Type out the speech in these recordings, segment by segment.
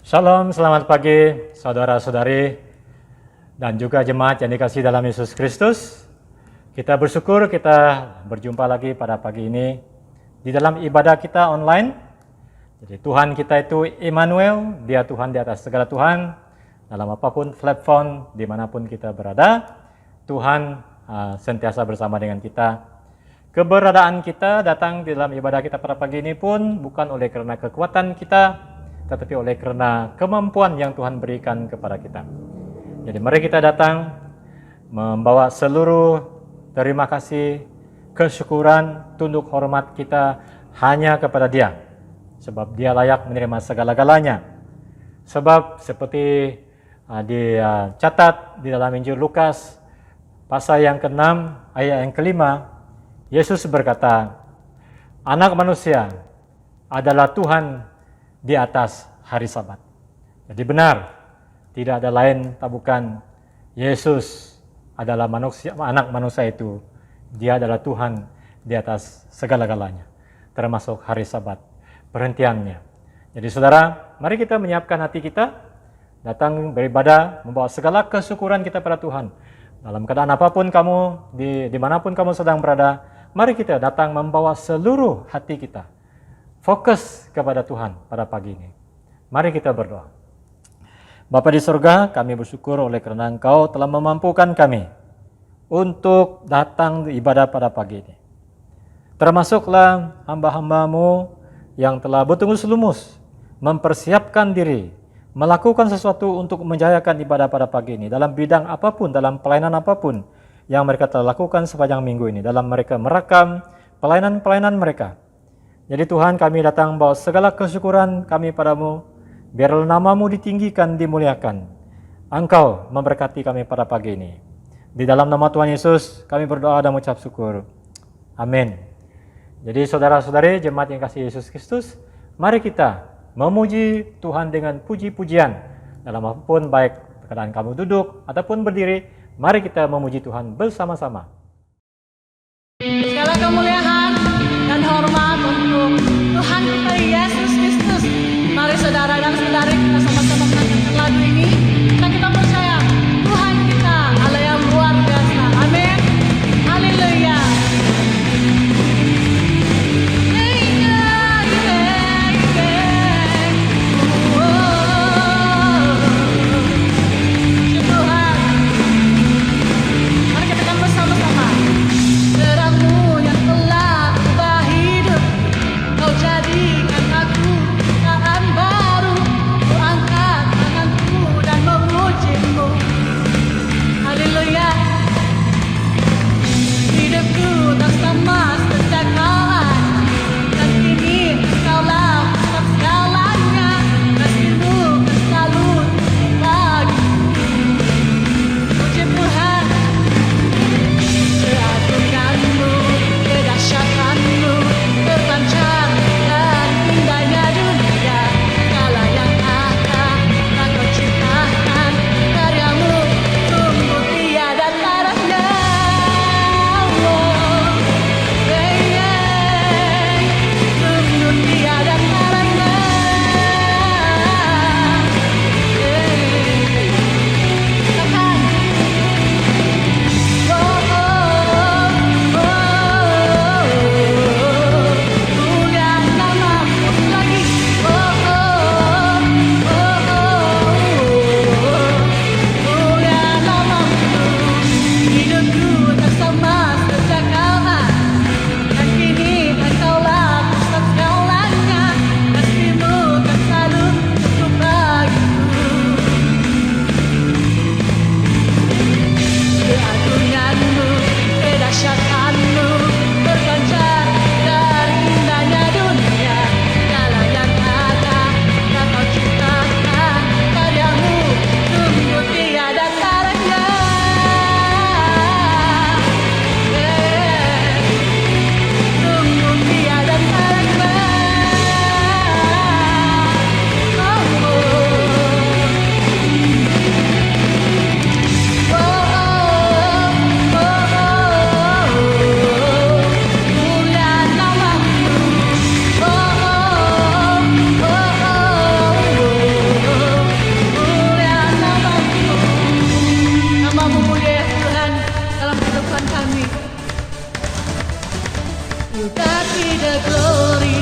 Shalom, selamat pagi saudara-saudari dan juga jemaat yang dikasihi dalam Yesus Kristus. Kita bersyukur kita berjumpa lagi pada pagi ini di dalam ibadah kita online. Jadi Tuhan kita itu Immanuel, Dia Tuhan di atas segala Tuhan. Dalam apapun platform, dimanapun kita berada, Tuhan sentiasa bersama dengan kita. Keberadaan kita datang di dalam ibadah kita pada pagi ini pun bukan oleh karena kekuatan kita, tetapi oleh karena kemampuan yang Tuhan berikan kepada kita. Jadi mari kita datang membawa seluruh terima kasih, kesyukuran, tunduk hormat kita hanya kepada Dia. Sebab Dia layak menerima segala-galanya. Sebab seperti dicatat di dalam Injil Lukas, pasal yang ke-6, ayat yang ke-5, Yesus berkata, Anak manusia adalah Tuhan di atas hari Sabat. Jadi benar, tidak ada lain tak bukan Yesus adalah manusia, anak manusia itu. Dia adalah Tuhan di atas segala-galanya, termasuk hari Sabat, perhentiannya. Jadi saudara, mari kita menyiapkan hati kita, datang beribadah, membawa segala kesyukuran kita pada Tuhan. Dalam keadaan apapun kamu, dimanapun kamu sedang berada, mari kita datang membawa seluruh hati kita. Fokus kepada Tuhan pada pagi ini. Mari kita berdoa. Bapa di surga, kami bersyukur oleh karena Engkau telah memampukan kami untuk datang ibadah pada pagi ini. Termasuklah hamba-hambamu yang telah bertunggus lumus, mempersiapkan diri, melakukan sesuatu untuk menjayakan ibadah pada pagi ini, dalam bidang apapun, dalam pelayanan apapun yang mereka telah lakukan sepanjang minggu ini, dalam mereka merekam pelayanan-pelayanan mereka. Jadi Tuhan, kami datang bawa segala kesyukuran kami padamu, biarlah namamu ditinggikan, dimuliakan. Engkau memberkati kami pada pagi ini. Di dalam nama Tuhan Yesus, kami berdoa dan mengucap syukur. Amin. Jadi saudara-saudari, jemaat yang kasih Yesus Kristus, mari kita memuji Tuhan dengan puji-pujian. Dalam apapun, baik keadaan kamu duduk ataupun berdiri, mari kita memuji Tuhan bersama-sama. Segala kemuliaan dan hormat untuk Tuhan kita Yesus Kristus. Mari saudara dan saudari kita sama-sama menyanyikan lagu ini. Kita percaya Tuhan kita Allah yang luar biasa. Amin. Haleluya. Terangmu yang be the glory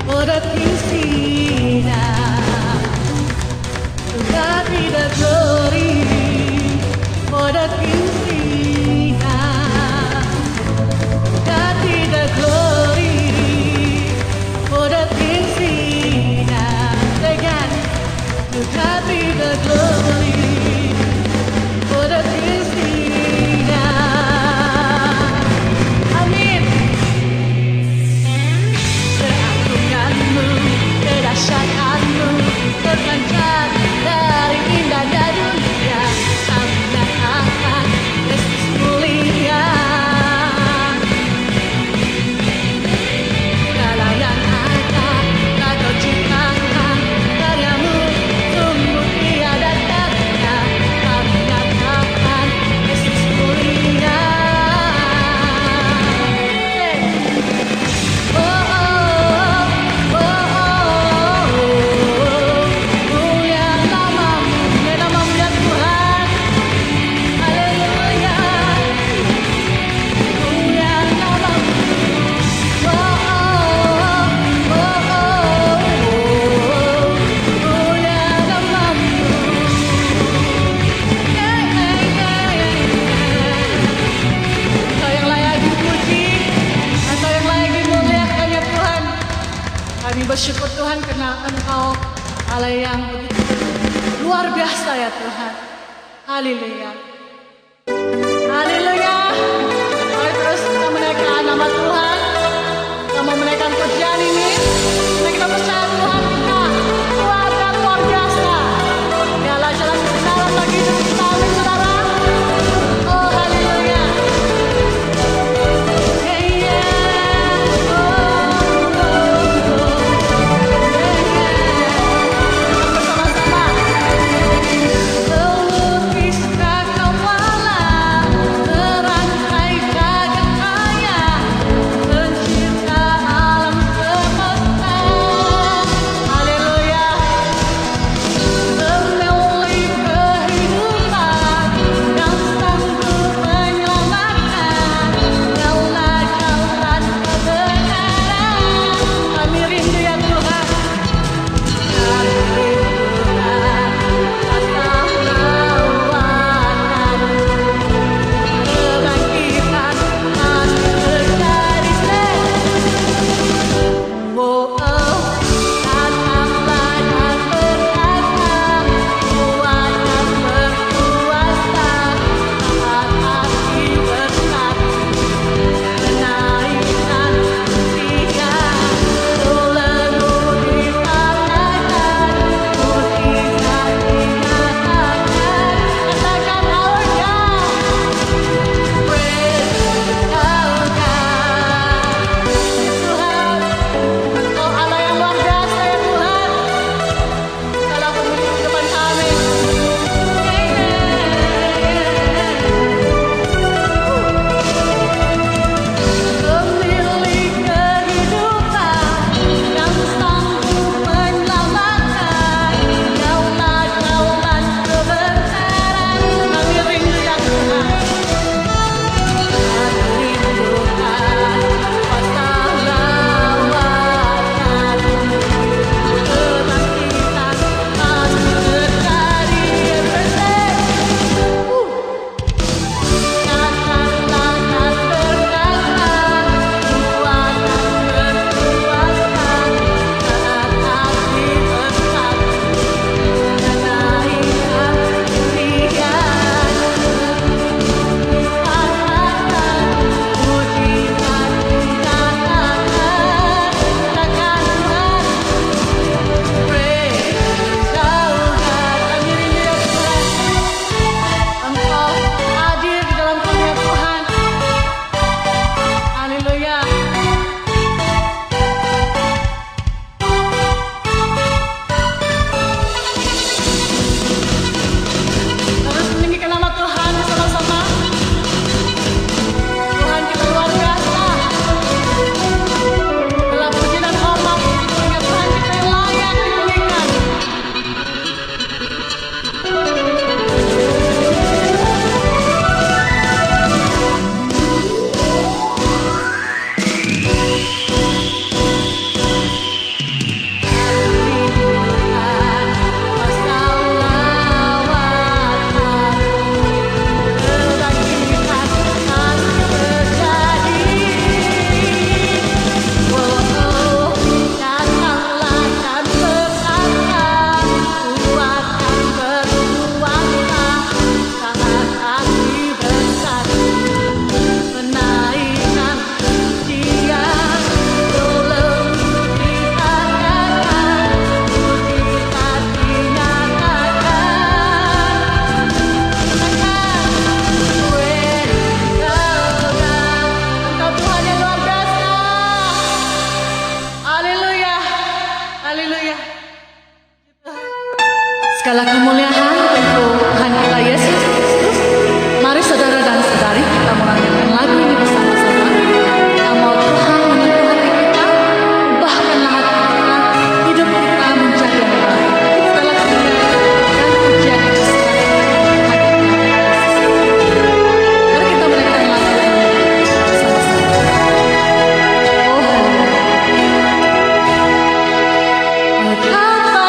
for the things He done. To God be the glory for the things He done. To God be the glory for the things He done. Say again. To God be the glory for the things He done. Amin. Keagunganmu, kedahsyatanmu terpancar dari indahnya dunia. Kami nyatakan Yesus mulia. Segala yang ada telah Kau ciptakan, karyamu sungguh tiada tandinga. Kami nyatakan Yesus mulia. Oh, oh, oh, oh, mulia namamu ya Tuhan. Haleluya, mulia namamu. Oh, oh, oh, oh, mulia namamu. Engkau yang layak dipuji, Engkau yang layak dimuliakan ya Tuhan. Kami bersyukur Tuhan karena Engkau Allah yang begitu luar biasa ya Tuhan. Haleluya. Haleluya. Mari terus kita menaikkan nama Tuhan. Kita mau menaikkan pujian ini. Karena kita percaya Tuhan kita kuat dan luar biasa. Dialah jalan kebenaran bagi hidup kita. Amin saudara. Oh haleluya. Yeah, yeah. Oh, bersama-sama. Melukiskan kepala, merangkai jagat raya, pencipta alam semesta. Segala kemuliaan untuk Tuhan kita Yesus Kristus. Mari saudara dan saudari kita menyanyikan lagu ini bersama-sama. Kita mau Tuhan menyentuh hati kita, ubahkanlah hati kita, hidup kita menjadi yang baik. Segala kemuliaan dan pujian yang diserahkan hati kita Yesus. Mari kita menyanyikan lagu ini bersama-sama. Oh haleluya. Betapa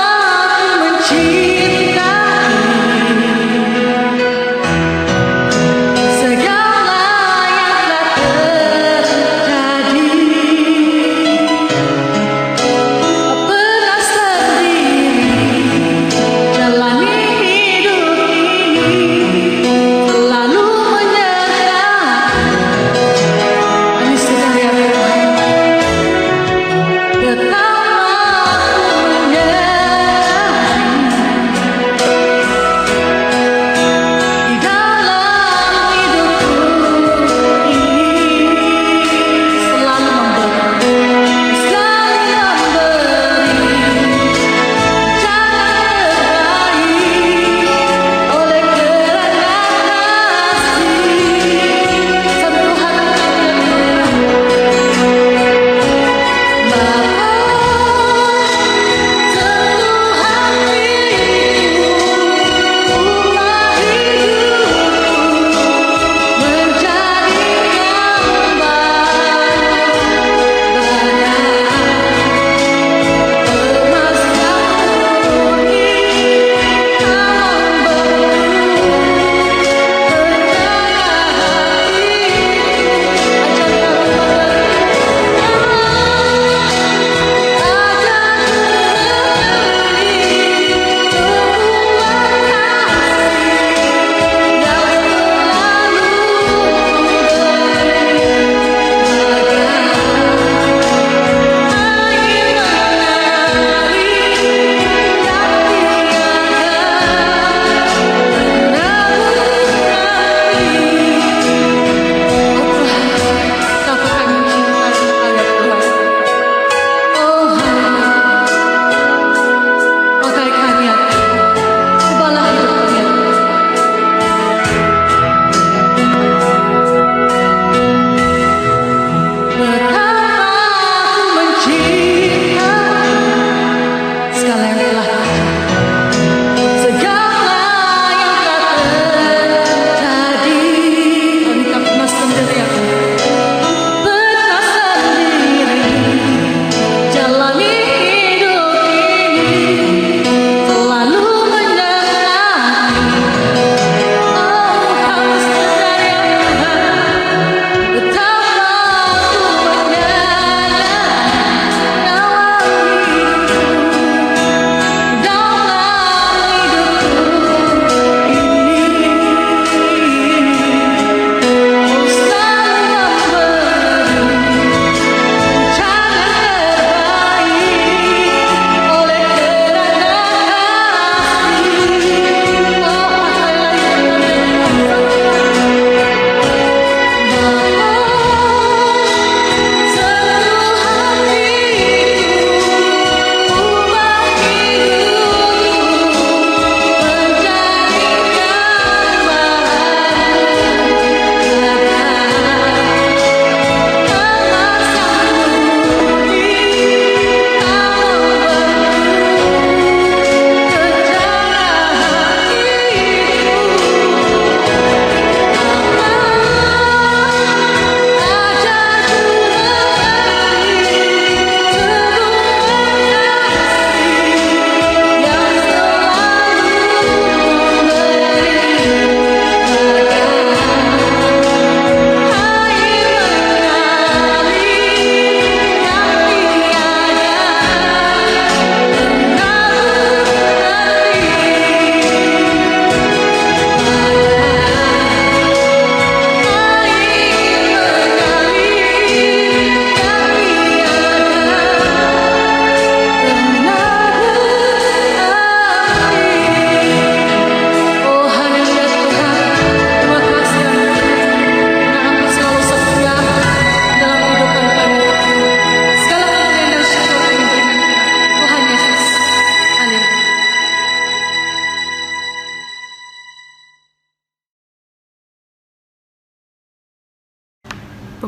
aku mencintai segala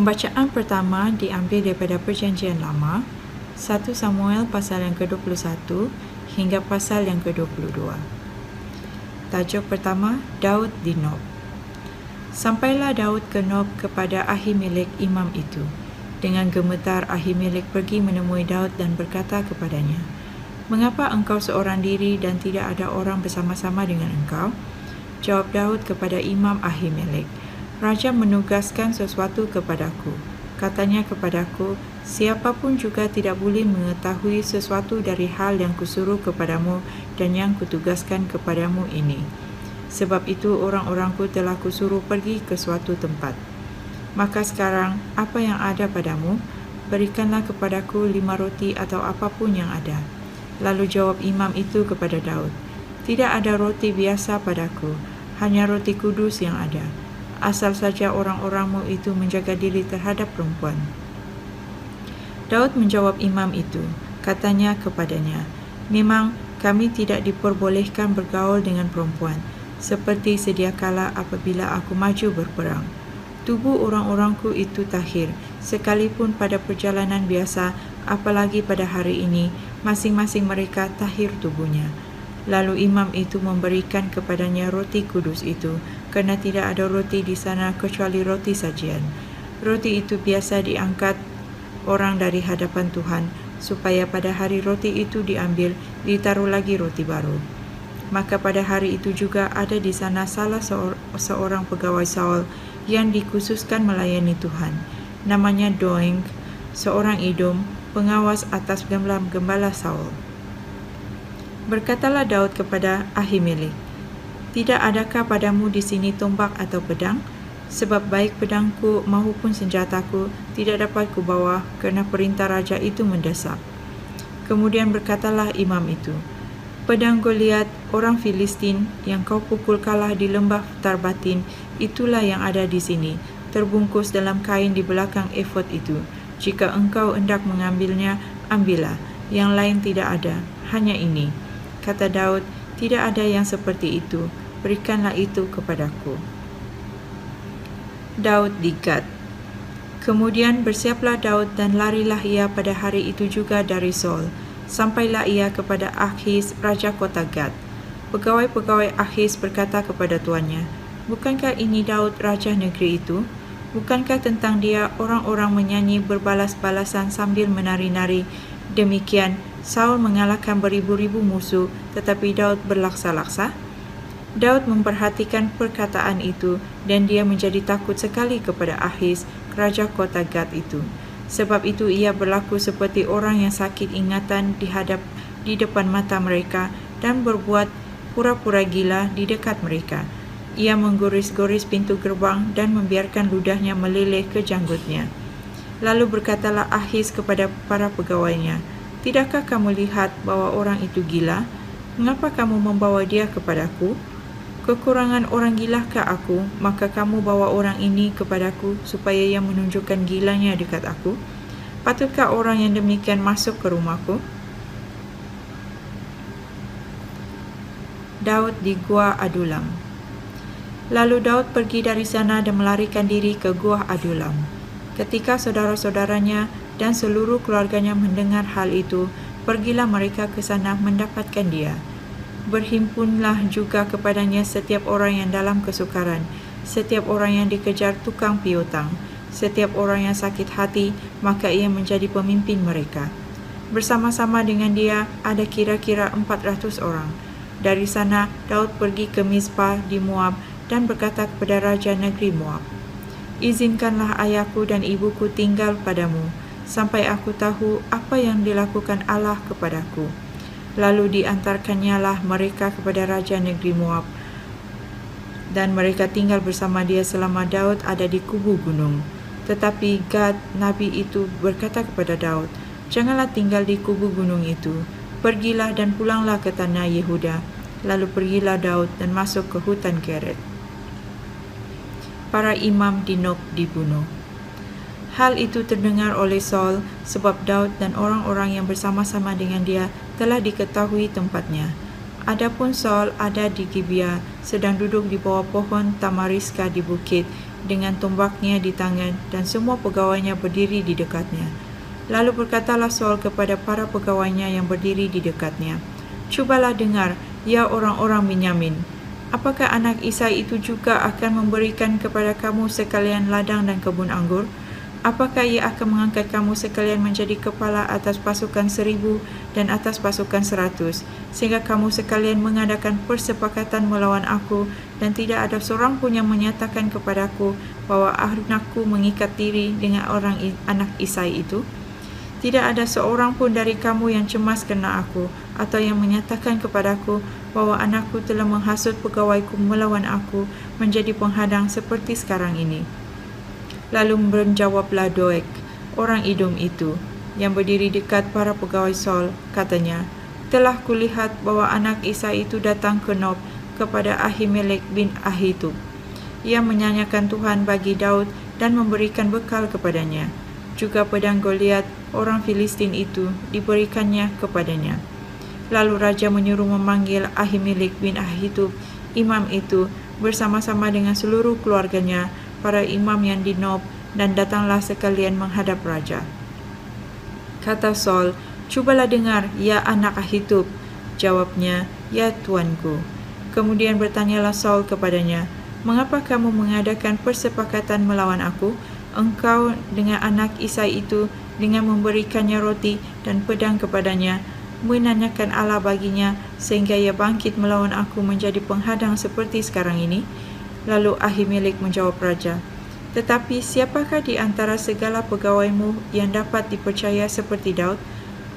Pembacaan pertama diambil daripada Perjanjian Lama, 1 Samuel pasal yang ke-21 hingga pasal yang ke-22. Tajuk pertama, Daud di Nob. Sampailah Daud ke Nob kepada Ahimelek imam itu. Dengan gemetar Ahimelek pergi menemui Daud dan berkata kepadanya, "Mengapa engkau seorang diri dan tidak ada orang bersama-sama dengan engkau?" Jawab Daud kepada Imam Ahimelek, "Raja menugaskan sesuatu kepadaku. Katanya kepadaku, siapapun juga tidak boleh mengetahui sesuatu dari hal yang kusuruh kepadamu dan yang kutugaskan kepadamu ini. Sebab itu orang-orangku telah kusuruh pergi ke suatu tempat. Maka sekarang, apa yang ada padamu? Berikanlah kepadaku 5 roti atau apapun yang ada." Lalu jawab imam itu kepada Daud, "Tidak ada roti biasa padaku, hanya roti kudus yang ada. Asal saja orang-orangmu itu menjaga diri terhadap perempuan." Daud menjawab imam itu, katanya kepadanya, "Memang kami tidak diperbolehkan bergaul dengan perempuan, seperti sedia kala apabila aku maju berperang. Tubuh orang-orangku itu tahir, sekalipun pada perjalanan biasa, apalagi pada hari ini, masing-masing mereka tahir tubuhnya." Lalu imam itu memberikan kepadanya roti kudus itu, kerana tidak ada roti di sana kecuali roti sajian. Roti itu biasa diangkat orang dari hadapan Tuhan, supaya pada hari roti itu diambil, ditaruh lagi roti baru. Maka pada hari itu juga ada di sana salah seorang pegawai Saul yang dikhususkan melayani Tuhan. Namanya Doeg, seorang Edom, pengawas atas gembala Saul. Berkatalah Daud kepada Ahimelek, "Tidak adakah padamu di sini tombak atau pedang? Sebab baik pedangku maupun senjataku tidak dapat kubawa kerana perintah raja itu mendesak." Kemudian berkatalah imam itu, "Pedang Goliat, orang Filistin yang kau pukul kalah di lembah Tarbatin, itulah yang ada di sini, terbungkus dalam kain di belakang efod itu. Jika engkau hendak mengambilnya, ambillah. Yang lain tidak ada, hanya ini." Kata Daud, "Tidak ada yang seperti itu, berikanlah itu kepadaku." Daud di Gad. Kemudian bersiaplah Daud dan larilah ia pada hari itu juga dari Saul. Sampailah ia kepada Akhis, raja kota Gad. Pegawai-pegawai Akhis berkata kepada tuannya, "Bukankah ini Daud, raja negeri itu? Bukankah tentang dia orang-orang menyanyi berbalas-balasan sambil menari-nari? Demikian, Saul mengalahkan beribu-ribu musuh, tetapi Daud berlaksa-laksa." Daud memperhatikan perkataan itu, dan dia menjadi takut sekali kepada Akhis, raja kota Gad itu. Sebab itu ia berlaku seperti orang yang sakit ingatan di depan mata mereka dan berbuat pura-pura gila di dekat mereka. Ia menggoris-goris pintu gerbang dan membiarkan ludahnya meleleh ke janggutnya. Lalu berkatalah Akhis kepada para pegawainya, "Tidakkah kamu lihat bahwa orang itu gila? Mengapa kamu membawa dia kepadaku? Kekurangan orang gilakah aku, maka kamu bawa orang ini kepadaku supaya ia menunjukkan gilanya dekat aku? Patutkah orang yang demikian masuk ke rumahku?" Daud di Gua Adulam. Lalu Daud pergi dari sana dan melarikan diri ke Gua Adulam. Ketika saudara-saudaranya dan seluruh keluarganya mendengar hal itu, pergilah mereka ke sana mendapatkan dia. Berhimpunlah juga kepadanya setiap orang yang dalam kesukaran, setiap orang yang dikejar tukang piutang, setiap orang yang sakit hati, maka ia menjadi pemimpin mereka. Bersama-sama dengan dia ada kira-kira 400 orang. Dari sana Daud pergi ke Mizpah di Moab dan berkata kepada raja negeri Moab, "Izinkanlah ayahku dan ibuku tinggal padamu, sampai aku tahu apa yang dilakukan Allah kepadaku." Lalu diantarkannyalah mereka kepada raja negeri Moab, dan mereka tinggal bersama dia selama Daud ada di kubu gunung. Tetapi Gad, nabi itu berkata kepada Daud, "Janganlah tinggal di kubu gunung itu, pergilah dan pulanglah ke tanah Yehuda." Lalu pergilah Daud dan masuk ke hutan Keret. Para imam di Nob dibunuh. Hal itu terdengar oleh Saul, sebab Daud dan orang-orang yang bersama-sama dengan dia telah diketahui tempatnya. Adapun Saul ada di Gibea, sedang duduk di bawah pohon tamariska di bukit. dengan tombaknya di tangan dan semua pegawainya berdiri di dekatnya. Lalu berkatalah Saul kepada para pegawainya yang berdiri di dekatnya, "Cubalah dengar, ya orang-orang Benyamin. Apakah anak Isai itu juga akan memberikan kepada kamu sekalian ladang dan kebun anggur? Apakah ia akan mengangkat kamu sekalian menjadi kepala atas pasukan 1,000 dan atas pasukan 100, sehingga kamu sekalian mengadakan persepakatan melawan aku, dan tidak ada seorang pun yang menyatakan kepadaku bahwa anakku mengikat diri dengan anak Isai itu? Tidak ada seorang pun dari kamu yang cemas kerana aku, atau yang menyatakan kepadaku bahwa anakku telah menghasut pegawaiku melawan aku menjadi penghadang seperti sekarang ini." Lalu menjawablah Doeg, orang Edom itu, yang berdiri dekat para pegawai Saul, katanya, "Telah kulihat bahwa anak Isai itu datang ke Nob kepada Ahimelek bin Ahitub. Ia menyanyikan Tuhan bagi Daud dan memberikan bekal kepadanya. Juga pedang Goliat, orang Filistin itu, diberikannya kepadanya." Lalu raja menyuruh memanggil Ahimelek bin Ahitub, imam itu, bersama-sama dengan seluruh keluarganya, para imam yang di Nob, dan datanglah sekalian menghadap raja. Kata Saul, "Cubalah dengar, ya anak Ahitub." Jawabnya, "Ya tuanku." Kemudian bertanyalah Saul kepadanya, "Mengapa kamu mengadakan persepakatan melawan aku, engkau dengan anak Isai itu, dengan memberikannya roti dan pedang kepadanya, menanyakan Allah baginya, sehingga ia bangkit melawan aku menjadi penghadang seperti sekarang ini?" Lalu Ahimelek menjawab raja, "Tetapi siapakah di antara segala pegawaimu yang dapat dipercaya seperti Daud,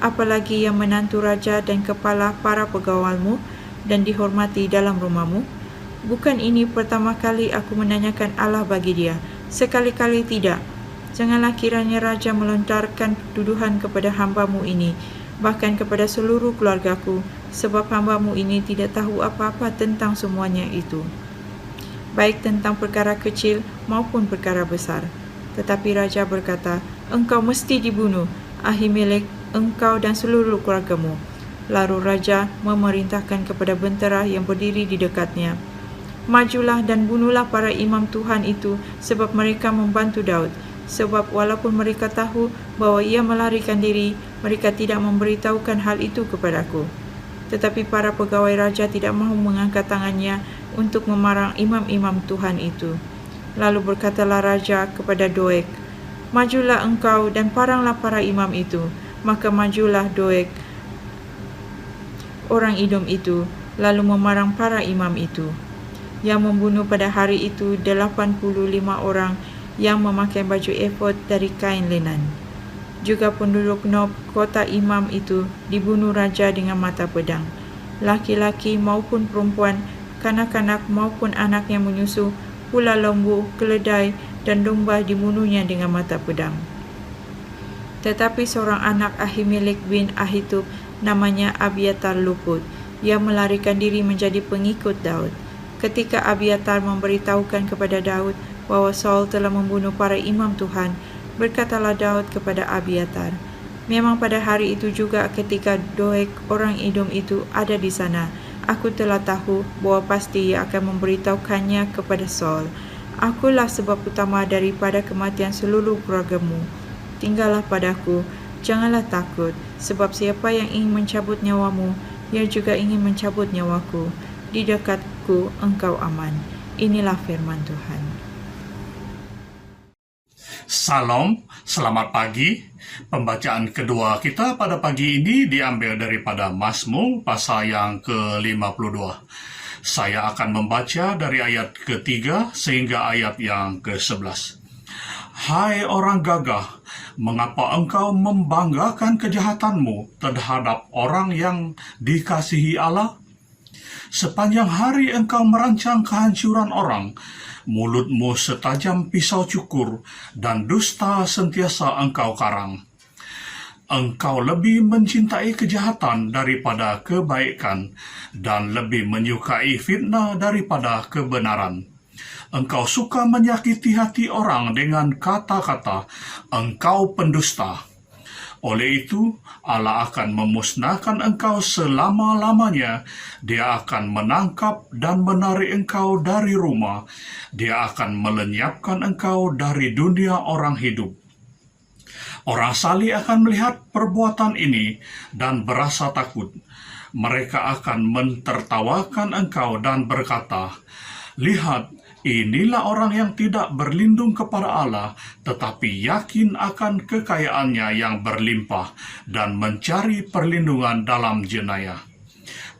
apalagi yang menantu raja dan kepala para pegawaimu dan dihormati dalam rumahmu? Bukan ini pertama kali aku menanyakan Allah bagi dia, sekali-kali tidak. Janganlah kiranya raja melontarkan tuduhan kepada hambamu ini, bahkan kepada seluruh keluargaku, sebab hambamu ini tidak tahu apa-apa tentang semuanya itu, baik tentang perkara kecil maupun perkara besar." Tetapi raja berkata, "Engkau mesti dibunuh, Ahimelek, engkau dan seluruh keluargamu." Lalu raja memerintahkan kepada bentera yang berdiri di dekatnya, "Majulah dan bunuhlah para imam Tuhan itu, sebab mereka membantu Daud. Sebab walaupun mereka tahu bahwa ia melarikan diri, mereka tidak memberitahukan hal itu kepadaku." Tetapi para pegawai raja tidak mahu mengangkat tangannya untuk memarang imam-imam Tuhan itu. Lalu berkatalah raja kepada Doeg, "Majulah engkau dan paranglah para imam itu." Maka majulah Doeg, orang Edom itu, lalu memarang para imam itu, yang membunuh pada hari itu 85 orang yang memakai baju efod dari kain lenan. Juga penduduk Nob, kota imam itu, dibunuh raja dengan mata pedang. Laki-laki maupun perempuan, kanak-kanak maupun anak yang menyusu, pula lembu, keledai, dan domba dibunuhnya dengan mata pedang. Tetapi seorang anak Ahimelek bin Ahitub, namanya Abiatar, luput. Ia melarikan diri menjadi pengikut Daud. Ketika Abiatar memberitahukan kepada Daud bahwa Saul telah membunuh para imam Tuhan, berkatalah Daud kepada Abiatar, "Memang pada hari itu juga ketika Doeg, orang Edom itu, ada di sana, aku telah tahu bahwa pasti ia akan memberitahukannya kepada Saul. Akulah sebab utama daripada kematian seluruh keluargamu. Tinggallah padaku, janganlah takut, sebab siapa yang ingin mencabut nyawamu, ia juga ingin mencabut nyawaku. Di dekatku engkau aman." Inilah firman Tuhan. Salam, selamat pagi. Pembacaan kedua kita pada pagi ini diambil daripada Mazmur pasal yang ke-52. Saya akan membaca dari ayat ke-3 sehingga ayat yang ke-11. "Hai orang gagah, mengapa engkau membanggakan kejahatanmu terhadap orang yang dikasihi Allah? Sepanjang hari engkau merancang kehancuran orang, mulutmu setajam pisau cukur, dan dusta sentiasa engkau karang. Engkau lebih mencintai kejahatan daripada kebaikan, dan lebih menyukai fitnah daripada kebenaran. Engkau suka menyakiti hati orang dengan kata-kata, engkau pendusta. Oleh itu, Allah akan memusnahkan engkau selama-lamanya. Dia akan menangkap dan menarik engkau dari rumah. Dia akan melenyapkan engkau dari dunia orang hidup. Orang saleh akan melihat perbuatan ini dan berasa takut. Mereka akan mentertawakan engkau dan berkata, "Lihat, inilah orang yang tidak berlindung kepada Allah, tetapi yakin akan kekayaannya yang berlimpah dan mencari perlindungan dalam jenayah.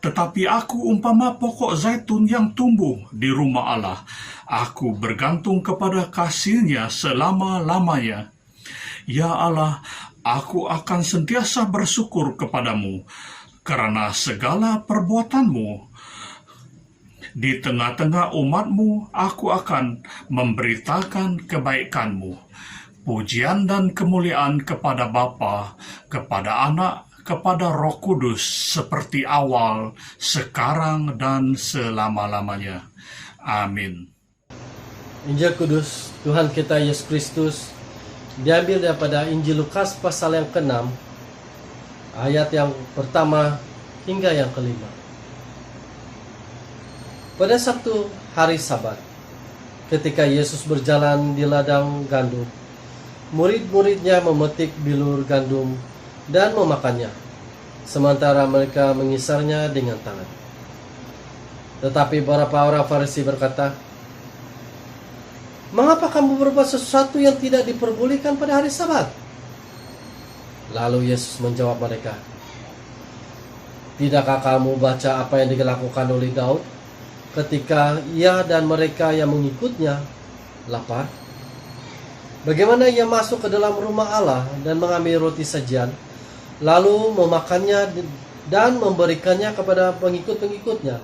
Tetapi aku umpama pokok zaitun yang tumbuh di rumah Allah. Aku bergantung kepada kasih-Nya selama-lamanya. Ya Allah, aku akan sentiasa bersyukur kepadamu karena segala perbuatan-Mu. Di tengah-tengah umat-Mu, aku akan memberitakan kebaikan-Mu. Pujian dan kemuliaan kepada Bapa, kepada Anak, kepada Roh Kudus, seperti awal, sekarang, dan selama-lamanya. Amin. Injil Kudus Tuhan kita Yesus Kristus diambil daripada Injil Lukas pasal yang ke-6, ayat yang pertama hingga yang kelima. Pada satu hari Sabat, ketika Yesus berjalan di ladang gandum, murid-muridnya memetik bilur gandum dan memakannya, sementara mereka mengisarnya dengan tangan. Tetapi beberapa orang Farisi berkata, "Mengapa kamu berbuat sesuatu yang tidak diperbolehkan pada hari Sabat?" Lalu Yesus menjawab mereka, "Tidakkah kamu baca apa yang dilakukan oleh Daud ketika ia dan mereka yang mengikutnya lapar? Bagaimana ia masuk ke dalam rumah Allah dan mengambil roti sajian, lalu memakannya dan memberikannya kepada pengikut-pengikutnya,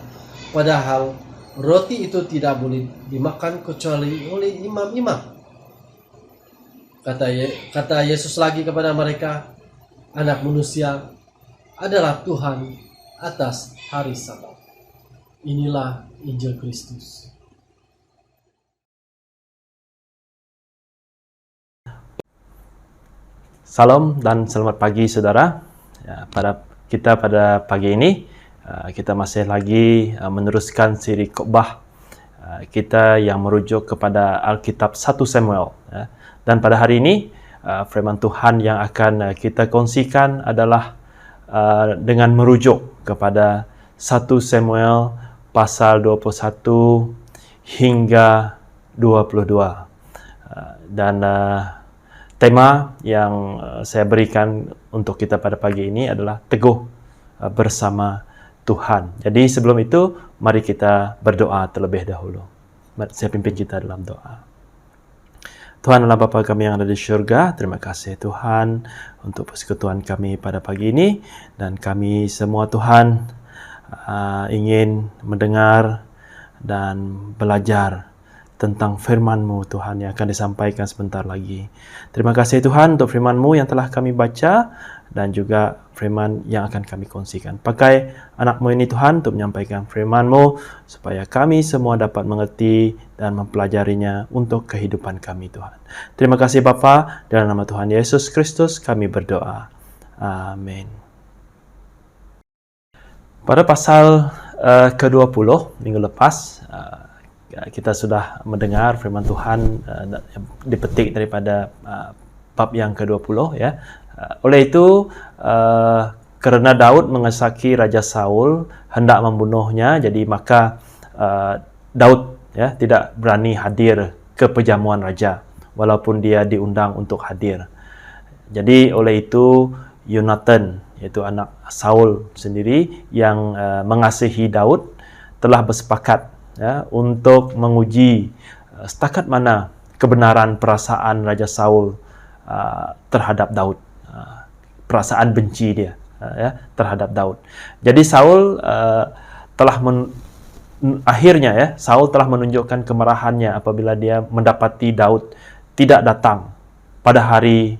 padahal roti itu tidak boleh dimakan kecuali oleh imam-imam." Kata Yesus lagi kepada mereka, "Anak manusia adalah Tuhan atas hari Sabat." Inilah Injil Kristus. Salam dan selamat pagi saudara. Pada pagi ini kita masih lagi meneruskan siri khotbah kita yang merujuk kepada Alkitab 1 Samuel. Dan pada hari ini firman Tuhan yang akan kita kongsikan adalah dengan merujuk kepada 1 Samuel pasal 21 hingga 22. Dan tema yang saya berikan untuk kita pada pagi ini adalah teguh bersama Tuhan. Jadi sebelum itu, mari kita berdoa terlebih dahulu. Saya pimpin kita dalam doa. Tuhan Allah Bapa kami yang ada di syurga, terima kasih Tuhan untuk persekutuan kami pada pagi ini. Dan kami semua Tuhan ingin mendengar dan belajar tentang firman-Mu Tuhan yang akan disampaikan sebentar lagi. Terima kasih Tuhan untuk firman-Mu yang telah kami baca dan juga firman yang akan kami kongsikan. Pakai anak-Mu ini Tuhan untuk menyampaikan firman-Mu supaya kami semua dapat mengerti dan mempelajarinya untuk kehidupan kami Tuhan. Terima kasih Bapa, dalam nama Tuhan Yesus Kristus kami berdoa. Amin. Pada pasal ke-20 minggu lepas, kita sudah mendengar firman Tuhan dipetik daripada bab yang ke-20 ya. Oleh itu, kerana Daud mengesaki Raja Saul hendak membunuhnya, jadi maka Daud ya tidak berani hadir ke perjamuan raja walaupun dia diundang untuk hadir. Jadi oleh itu Yonatan, yaitu anak Saul sendiri yang mengasihi Daud, telah bersepakat ya, untuk menguji setakat mana kebenaran perasaan Raja Saul terhadap Daud, perasaan benci dia ya, terhadap Daud. Jadi Saul akhirnya ya, Saul telah menunjukkan kemarahannya apabila dia mendapati Daud tidak datang pada hari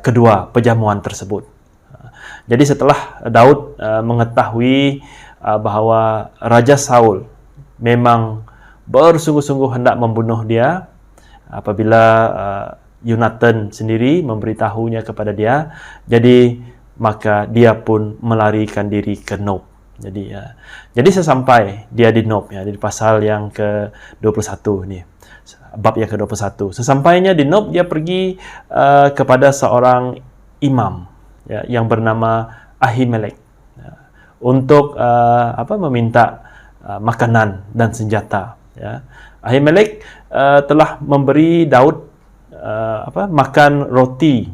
kedua perjamuan tersebut. Jadi setelah Daud mengetahui bahawa Raja Saul memang bersungguh-sungguh hendak membunuh dia, apabila Yonatan sendiri memberitahunya kepada dia. Jadi maka dia pun melarikan diri ke Nob. Jadi sesampai dia di Nob, ya, di pasal yang ke-21 ni, bab yang ke-21. Sesampainya di Nob, dia pergi kepada seorang imam, ya, yang bernama Ahimelek, ya, untuk meminta makanan dan senjata. Ya. Ahimelek telah memberi Daud makan roti,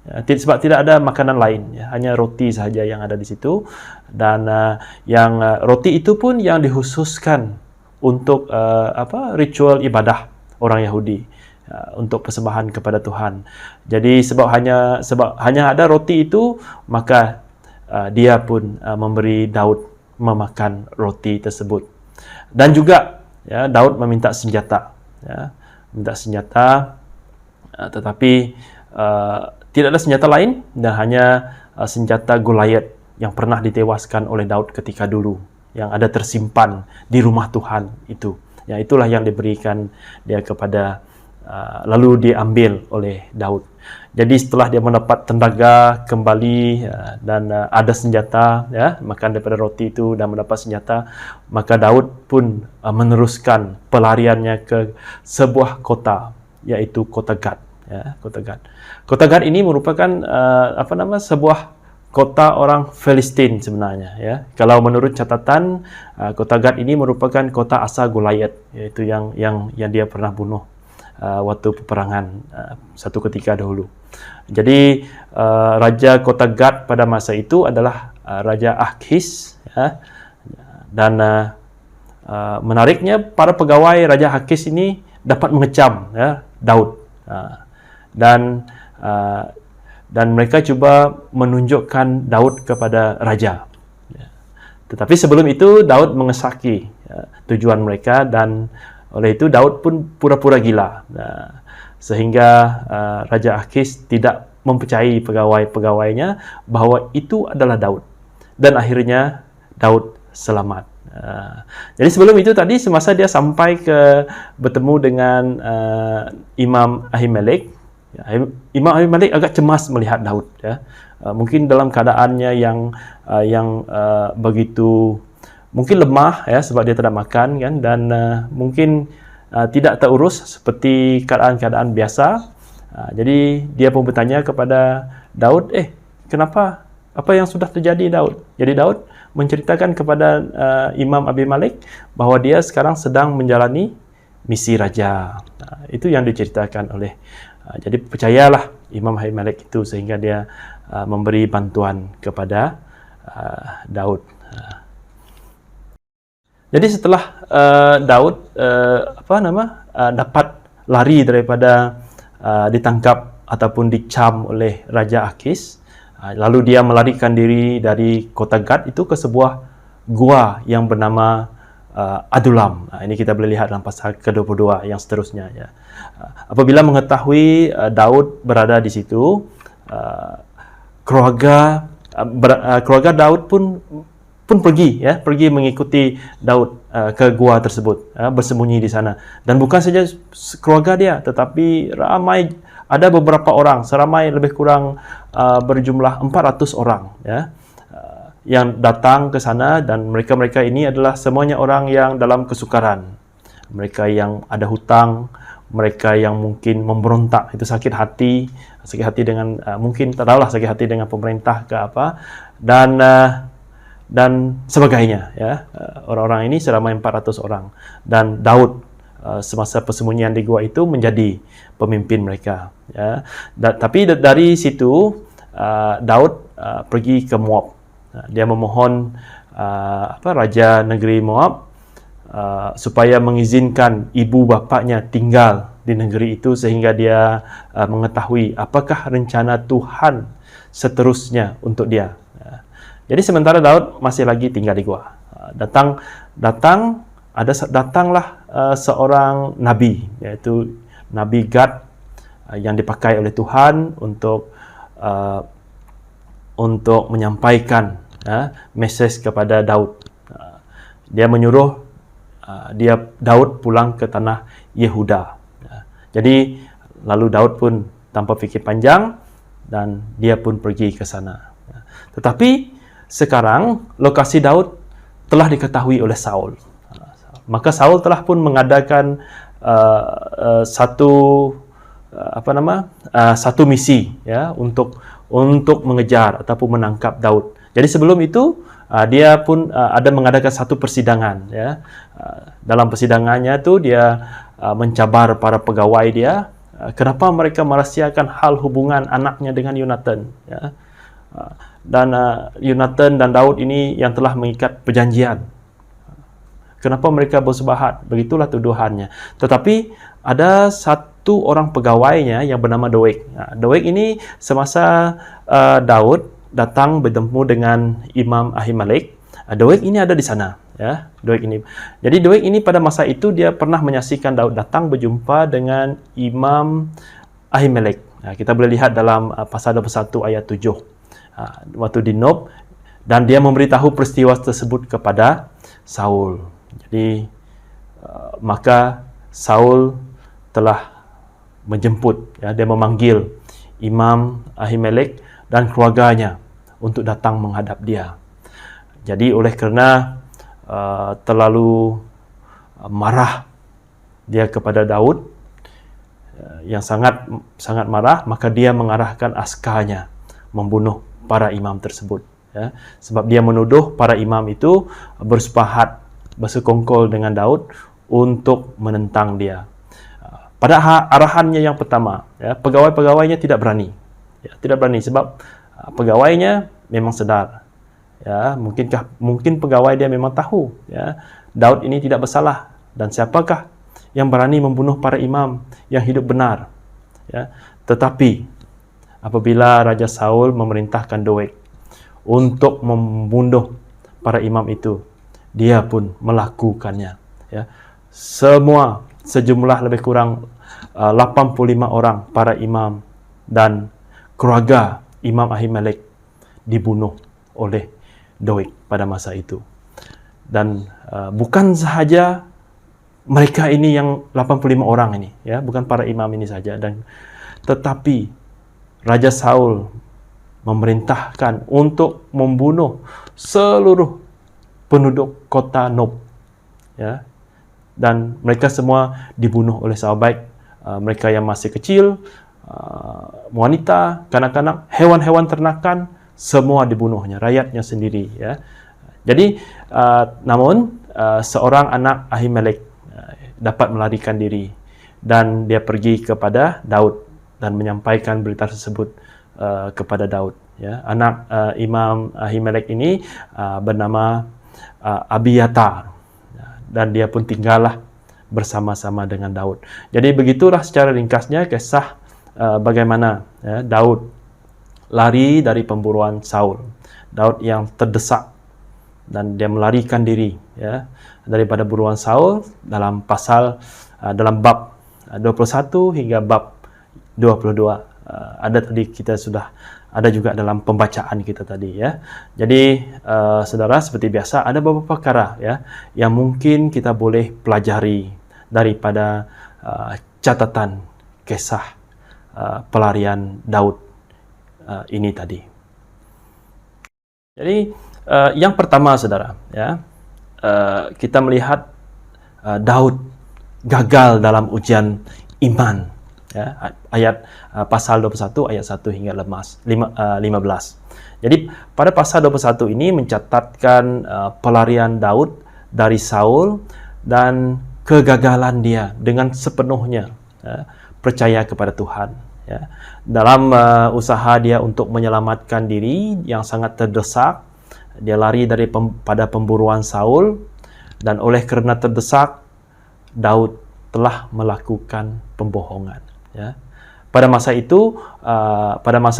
ya, sebab tidak ada makanan lain, ya, hanya roti sahaja yang ada di situ, dan roti itu pun yang dikhususkan untuk ritual ibadah orang Yahudi, untuk persembahan kepada Tuhan. Jadi sebab hanya ada roti itu, maka dia pun memberi Daud memakan roti tersebut. Dan juga, ya, Daud meminta senjata, ya, tetapi tidak ada senjata lain, dan hanya senjata Goliat yang pernah ditewaskan oleh Daud ketika dulu, yang ada tersimpan di rumah Tuhan itu. Ya, itulah yang diberikan dia kepada, lalu diambil oleh Daud. Jadi setelah dia mendapat tenaga kembali, dan ada senjata, ya, makan daripada roti itu dan mendapat senjata, maka Daud pun meneruskan pelariannya ke sebuah kota, yaitu kota Gad. Ya, kota Gad. Kota Gad ini merupakan sebuah kota orang Filistin sebenarnya. Ya, kalau menurut catatan, kota Gad ini merupakan kota asal Goliat, yaitu yang dia pernah bunuh waktu peperangan satu ketika dahulu. Jadi raja kota Gad pada masa itu adalah Raja Akhis, ya, dan menariknya para pegawai Raja Akhis ini dapat mengecam, ya, Daud. Dan mereka cuba menunjukkan Daud kepada raja. Tetapi sebelum itu Daud mengesaki tujuan mereka, dan oleh itu Daud pun pura-pura gila, sehingga Raja Akhis tidak mempercayai pegawai-pegawainya bahawa itu adalah Daud, dan akhirnya Daud selamat. Jadi sebelum itu tadi, semasa dia sampai bertemu dengan Imam Ahimelek, Imam Ahimelek agak cemas melihat Daud, ya. Mungkin dalam keadaannya yang begitu mungkin lemah, ya, sebab dia tidak makan, kan, dan mungkin tidak terurus seperti keadaan-keadaan biasa. Jadi dia pun bertanya kepada Daud, kenapa? Apa yang sudah terjadi, Daud? Jadi Daud menceritakan kepada Imam Abimelek bahawa dia sekarang sedang menjalani misi raja. Itu yang diceritakan oleh. Jadi percayalah Imam Abimelek itu, sehingga dia memberi bantuan kepada Daud. Jadi setelah Daud dapat lari daripada ditangkap ataupun dicam oleh Raja Akhis, lalu dia melarikan diri dari kota Gad itu ke sebuah gua yang bernama Adulam. Ini kita boleh lihat dalam pasal ke-22 yang seterusnya, ya. Apabila mengetahui Daud berada di situ, keluarga Daud pun pergi, ya, mengikuti Daud ke gua tersebut, bersembunyi di sana. Dan bukan saja keluarga dia, tetapi ramai, ada beberapa orang, seramai lebih kurang berjumlah 400 orang, ya, yang datang ke sana, dan mereka ini adalah semuanya orang yang dalam kesukaran. Mereka yang ada hutang, mereka yang mungkin memberontak, itu sakit hati dengan mungkin tak tahulah, sakit hati dengan pemerintah ke apa, dan sebagainya, ya. Orang-orang ini seramai 400 orang, dan Daud semasa persembunyian di gua itu menjadi pemimpin mereka, ya. Tapi dari situ Daud pergi ke Moab. Dia memohon raja negeri Moab supaya mengizinkan ibu bapaknya tinggal di negeri itu, sehingga dia mengetahui apakah rencana Tuhan seterusnya untuk dia. Jadi sementara Daud masih lagi tinggal di gua, datanglah seorang nabi, yaitu Nabi Gad, yang dipakai oleh Tuhan untuk menyampaikan mesej kepada Daud. Dia menyuruh Daud pulang ke tanah Yehuda. Jadi Lalu Daud pun tanpa fikir panjang dan dia pun pergi ke sana. Tetapi sekarang lokasi Daud telah diketahui oleh Saul. Maka Saul telah pun mengadakan satu misi, ya, untuk mengejar ataupun menangkap Daud. Jadi sebelum itu dia pun ada mengadakan satu persidangan, ya. Dalam persidangannya tu dia mencabar para pegawai dia, kenapa mereka merahsiakan hal hubungan anaknya dengan Yonatan, ya. Dan Yonatan dan Daud ini yang telah mengikat perjanjian. Kenapa mereka bersebahat? Begitulah tuduhannya. Tetapi ada satu orang pegawainya yang bernama Doeg. Doeg ini semasa Daud datang bertemu dengan Imam Ahimelek, Doeg ini ada di sana, ya. Doeg ini. Jadi Doeg ini pada masa itu dia pernah menyaksikan Daud datang berjumpa dengan Imam Ahimelek. Kita boleh lihat dalam pasal 21 ayat 7. Waktu di Nob, dan dia memberitahu peristiwa tersebut kepada Saul. Jadi maka Saul telah menjemput, ya, dia memanggil Imam Ahimelek dan keluarganya untuk datang menghadap dia. Jadi oleh kerana terlalu marah dia kepada Daud, yang sangat marah, maka dia mengarahkan askarnya membunuh para imam tersebut, ya. Sebab dia menuduh para imam itu bersepakat, bersekongkol dengan Daud untuk menentang dia. Pada arahannya yang pertama, ya, pegawai-pegawainya tidak berani, ya, tidak berani sebab pegawainya memang sedar, ya, mungkin pegawai dia memang tahu, ya, Daud ini tidak bersalah, dan siapakah yang berani membunuh para imam yang hidup benar, ya. Tetapi apabila Raja Saul memerintahkan Doeg untuk membunuh para imam itu, dia pun melakukannya, ya. Sejumlah lebih kurang 85 orang para imam dan keluarga Imam Ahimelek dibunuh oleh Doeg pada masa itu. Dan bukan sahaja mereka ini yang 85 orang ini, ya, bukan para imam ini saja, dan tetapi Raja Saul memerintahkan untuk membunuh seluruh penduduk kota Nob, ya, dan mereka semua dibunuh oleh Saul, baik mereka yang masih kecil, wanita, kanak-kanak, hewan-hewan ternakan, semua dibunuhnya, rakyatnya sendiri, ya. Jadi namun seorang anak Ahimelek dapat melarikan diri dan dia pergi kepada Daud dan menyampaikan berita tersebut kepada Daud, ya. Anak Imam Ahimelek ini bernama Abiatar, dan dia pun tinggallah bersama-sama dengan Daud. Jadi begitulah secara ringkasnya kisah bagaimana, ya, Daud lari dari pemburuan Saul. Daud yang terdesak dan dia melarikan diri, ya, daripada buruan Saul dalam bab 21 hingga bab 22. Ada tadi kita sudah ada juga dalam pembacaan kita tadi, ya. Jadi saudara, seperti biasa ada beberapa perkara, ya, yang mungkin kita boleh pelajari daripada catatan kisah pelarian Daud ini tadi. Jadi yang pertama, saudara, ya, kita melihat Daud gagal dalam ujian iman, ya, ayat pasal 21 ayat 1 hingga 15. Jadi pada pasal 21 ini mencatatkan pelarian Daud dari Saul dan kegagalan dia dengan sepenuhnya, ya, percaya kepada Tuhan, ya. Dalam usaha dia untuk menyelamatkan diri yang sangat terdesak, dia lari pada pemburuan Saul, dan oleh kerana terdesak, Daud telah melakukan pembohongan, ya. Pada masa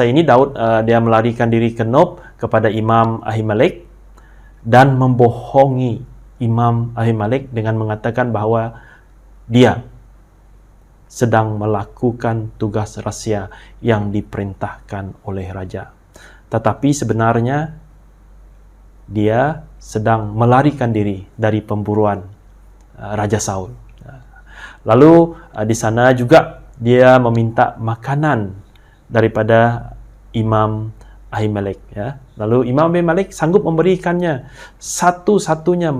ini Daud dia melarikan diri ke Nob kepada Imam Ahimelek dan membohongi Imam Ahimelek dengan mengatakan bahawa dia sedang melakukan tugas rahsia yang diperintahkan oleh raja. Tetapi sebenarnya dia sedang melarikan diri dari pemburuan Raja Saul. Lalu di sana juga dia meminta makanan daripada Imam Ahimelek, ya. Lalu Imam Ahimelek sanggup memberikannya. Satu-satunya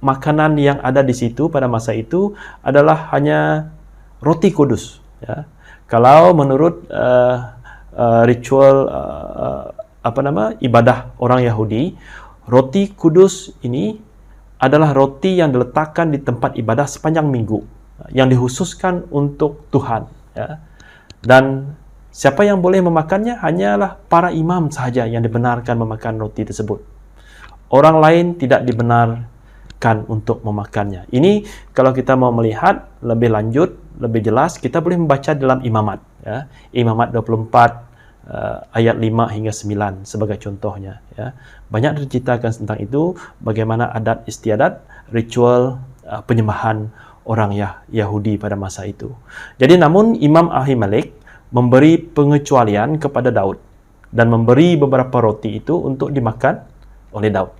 makanan yang ada di situ pada masa itu adalah hanya roti kudus, ya. Kalau menurut ritual ibadah orang Yahudi, roti kudus ini adalah roti yang diletakkan di tempat ibadah sepanjang minggu, yang dikhususkan untuk Tuhan, ya. Dan siapa yang boleh memakannya hanyalah para imam sahaja yang dibenarkan memakan roti tersebut. Orang lain tidak dibenarkan untuk memakannya. Ini kalau kita mau melihat lebih lanjut, lebih jelas, kita boleh membaca dalam Imamat, ya. Imamat 24 ayat 5 hingga 9 sebagai contohnya, ya. Banyak diceritakan tentang itu, bagaimana adat istiadat, ritual penyembahan orang Yahudi pada masa itu. Jadi namun Imam Ahimelek memberi pengecualian kepada Daud dan memberi beberapa roti itu untuk dimakan oleh Daud.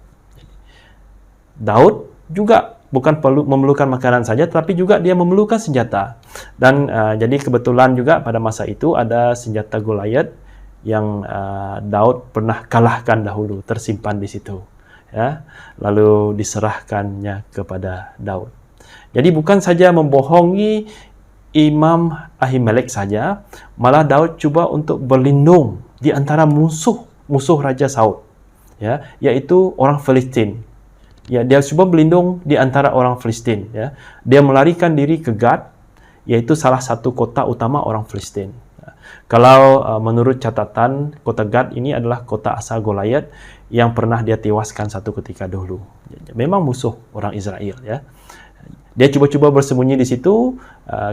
Daud juga bukan memerlukan makanan saja, tetapi juga dia memerlukan senjata. Dan jadi kebetulan juga pada masa itu ada senjata Goliat yang Daud pernah kalahkan dahulu, tersimpan di situ, ya. Lalu diserahkannya kepada Daud. Jadi bukan saja membohongi Imam Ahimelek saja, malah Daud cuba untuk berlindung di antara musuh Raja Saul, ya, yaitu orang Filistin. Ya, dia cuba berlindung di antara orang Filistin, ya. Dia melarikan diri ke Gad, yaitu salah satu kota utama orang Filistin. Kalau menurut catatan, kota Gad ini adalah kota asal Goliat yang pernah dia tewaskan satu ketika dahulu. Memang musuh orang Israel, ya. Dia cuba-cuba bersembunyi di situ.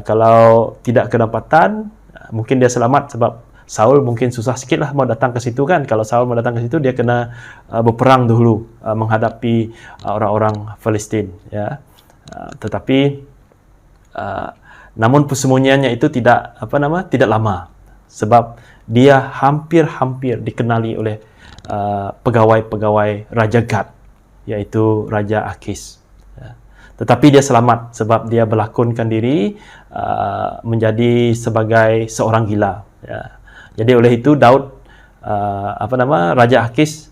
Kalau tidak kedapatan, mungkin dia selamat, sebab Saul mungkin susah sikit lah mau datang ke situ kan. Kalau Saul mau datang ke situ, dia kena berperang dahulu menghadapi orang-orang Palestin, ya. Tetapi namun persembunyiannya itu tidak lama, sebab dia hampir dikenali oleh pegawai-pegawai Raja Gad, yaitu Raja Akis. Tetapi dia selamat sebab dia berlakonkan diri menjadi sebagai seorang gila, ya. Jadi oleh itu Daud, Raja Akis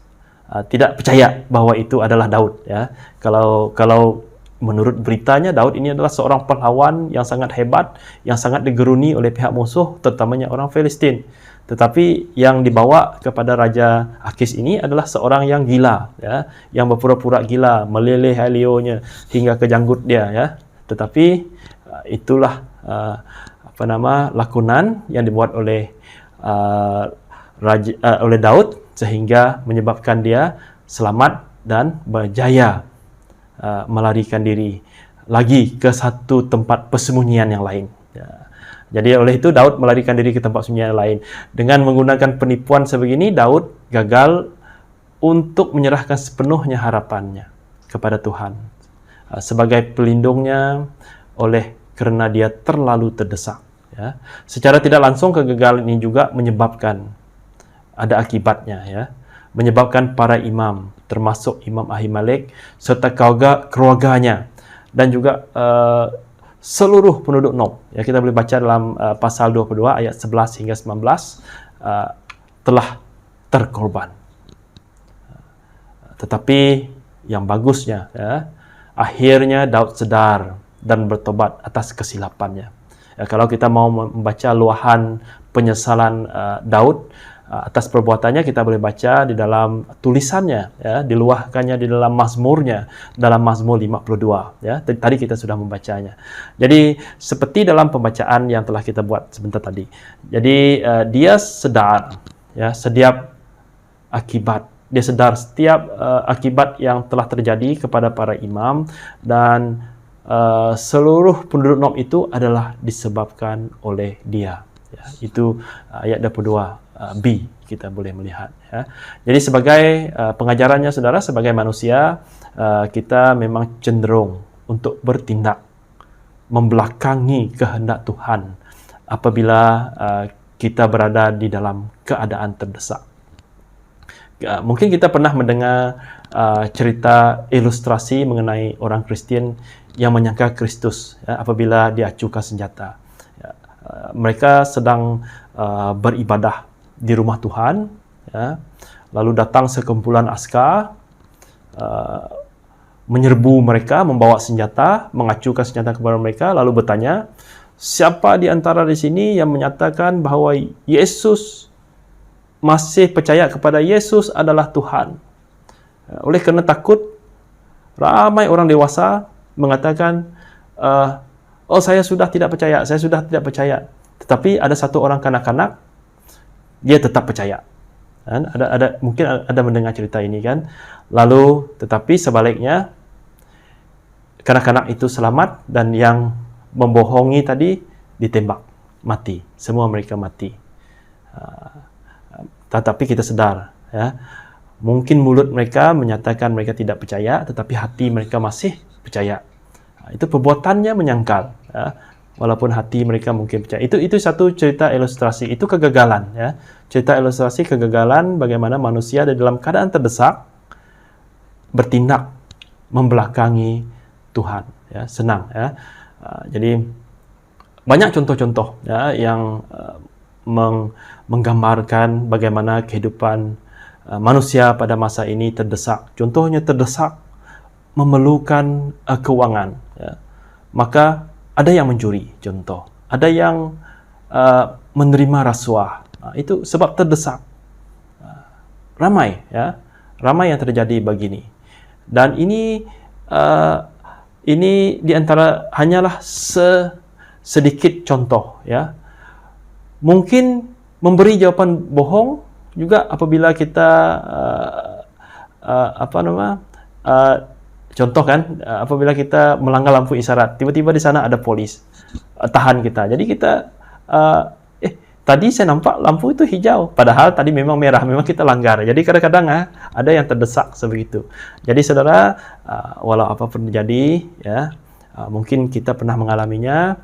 tidak percaya bahawa itu adalah Daud, ya. Kalau menurut beritanya, Daud ini adalah seorang pahlawan yang sangat hebat, yang sangat digeruni oleh pihak musuh, terutamanya orang Filistin. Tetapi yang dibawa kepada Raja Akis ini adalah seorang yang gila, ya, yang berpura-pura gila, meleleh halionya hingga ke janggut dia, ya. Tetapi itulah lakonan yang dibuat oleh oleh Daud sehingga menyebabkan dia selamat dan berjaya melarikan diri lagi ke satu tempat persembunyian yang lain, ya. Jadi oleh itu Daud melarikan diri ke tempat persembunyian yang lain. Dengan menggunakan penipuan sebegini, Daud gagal untuk menyerahkan sepenuhnya harapannya kepada Tuhan sebagai pelindungnya kerana dia terlalu terdesak, ya. Secara tidak langsung kegagalan ini juga menyebabkan ada akibatnya, ya. Menyebabkan para imam, termasuk Imam Ahimelek serta keluarganya dan juga seluruh penduduk Nob, ya, kita boleh baca dalam pasal 22 ayat 11 hingga 19, telah terkorban. Tetapi yang bagusnya, ya, akhirnya Daud sedar dan bertobat atas kesilapannya. Ya, kalau kita mau membaca luahan penyesalan Daud atas perbuatannya, kita boleh baca di dalam tulisannya, ya, diluahkannya di dalam mazmurnya, dalam Mazmur 52, ya. Tadi kita sudah membacanya. Jadi seperti dalam pembacaan yang telah kita buat sebentar tadi. Jadi dia sedar, ya, setiap akibat yang telah terjadi kepada para imam, dan seluruh penduduk Nob itu adalah disebabkan oleh dia, ya. Itu ayat 22 B kita boleh melihat, ya. Jadi sebagai pengajarannya saudara, sebagai manusia, kita memang cenderung untuk bertindak membelakangi kehendak Tuhan apabila kita berada di dalam keadaan terdesak. Mungkin kita pernah mendengar cerita ilustrasi mengenai orang Kristen yang menyangka Kristus, ya, apabila diacukan senjata. mereka sedang beribadah di rumah Tuhan, ya. Lalu datang sekumpulan askar, menyerbu mereka, membawa senjata, mengacukan senjata kepada mereka, lalu bertanya, siapa di antara di sini yang menyatakan bahawa Yesus masih percaya kepada Yesus adalah Tuhan? Oleh kerana takut, ramai orang dewasa mengatakan, oh saya sudah tidak percaya, saya sudah tidak percaya. Tetapi ada satu orang kanak-kanak, dia tetap percaya. Kan? Mungkin ada mendengar cerita ini kan. Lalu, tetapi sebaliknya, kanak-kanak itu selamat dan yang membohongi tadi ditembak, mati. Semua mereka mati. Tetapi kita sedar, ya, mungkin mulut mereka menyatakan mereka tidak percaya, tetapi hati mereka masih percaya. Itu perbuatannya menyangkal, ya. Walaupun hati mereka mungkin percaya. Itu satu cerita ilustrasi. Itu kegagalan, ya. Cerita ilustrasi kegagalan bagaimana manusia dalam keadaan terdesak bertindak membelakangi Tuhan, ya. Senang, ya. Jadi banyak contoh-contoh, ya, yang menggambarkan bagaimana kehidupan manusia pada masa ini terdesak. Contohnya terdesak memerlukan keuangan, ya. Maka ada yang mencuri, contoh. Ada yang menerima rasuah. Itu sebab terdesak. Ramai, ya. Ramai yang terjadi begini. Dan ini di antara hanyalah sedikit contoh, ya. Mungkin memberi jawapan bohong juga apabila kita contoh kan, apabila kita melanggar lampu isyarat, tiba-tiba di sana ada polis tahan kita. Jadi kita tadi saya nampak lampu itu hijau, padahal tadi memang merah, memang kita langgar. Jadi kadang-kadang ada yang terdesak sebegitu. Jadi saudara, walau apapun terjadi, ya, mungkin kita pernah mengalaminya,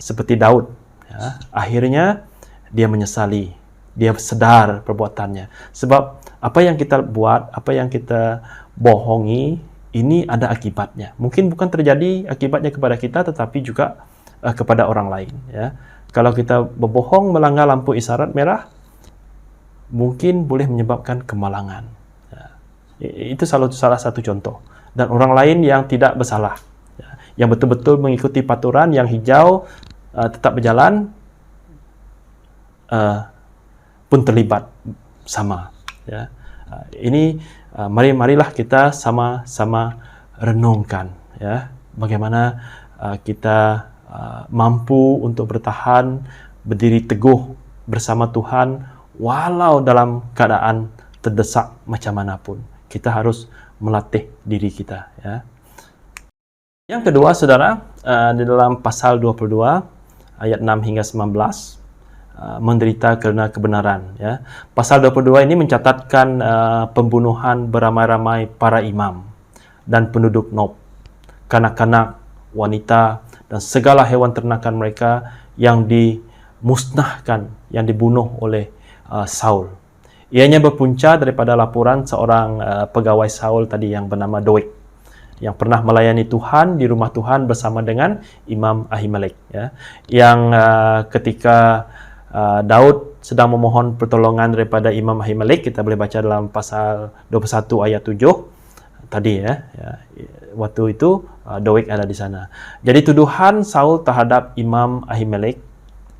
seperti Daud, ya. Akhirnya dia menyesali, dia sadar perbuatannya. Sebab apa yang kita buat, apa yang kita bohongi, ini ada akibatnya. Mungkin bukan terjadi akibatnya kepada kita, tetapi juga kepada orang lain, ya. Kalau kita berbohong melanggar lampu isyarat merah, mungkin boleh menyebabkan kemalangan. Ya. Itu salah satu contoh. Dan orang lain yang tidak bersalah, ya, yang betul-betul mengikuti peraturan, yang hijau tetap berjalan, pun terlibat sama. Ya. Ini marilah kita sama-sama renungkan, ya, bagaimana kita mampu untuk bertahan, berdiri teguh bersama Tuhan walau dalam keadaan terdesak macam manapun. Kita harus melatih diri kita, ya. Yang kedua, saudara, di dalam pasal 22 ayat 6 hingga 19, menderita kerana kebenaran, ya. Pasal 22 ini mencatatkan pembunuhan beramai-ramai para imam dan penduduk Nob, kanak-kanak, wanita dan segala hewan ternakan mereka yang dimusnahkan, yang dibunuh oleh Saul. Ianya berpunca daripada laporan seorang pegawai Saul tadi yang bernama Doeg, yang pernah melayani Tuhan di rumah Tuhan bersama dengan Imam Ahimelek, ya. Yang ketika Daud sedang memohon pertolongan daripada Imam Ahimelek, kita boleh baca dalam pasal 21 ayat 7 tadi, ya. Waktu itu Doeg ada di sana. Jadi tuduhan Saul terhadap Imam Ahimelek,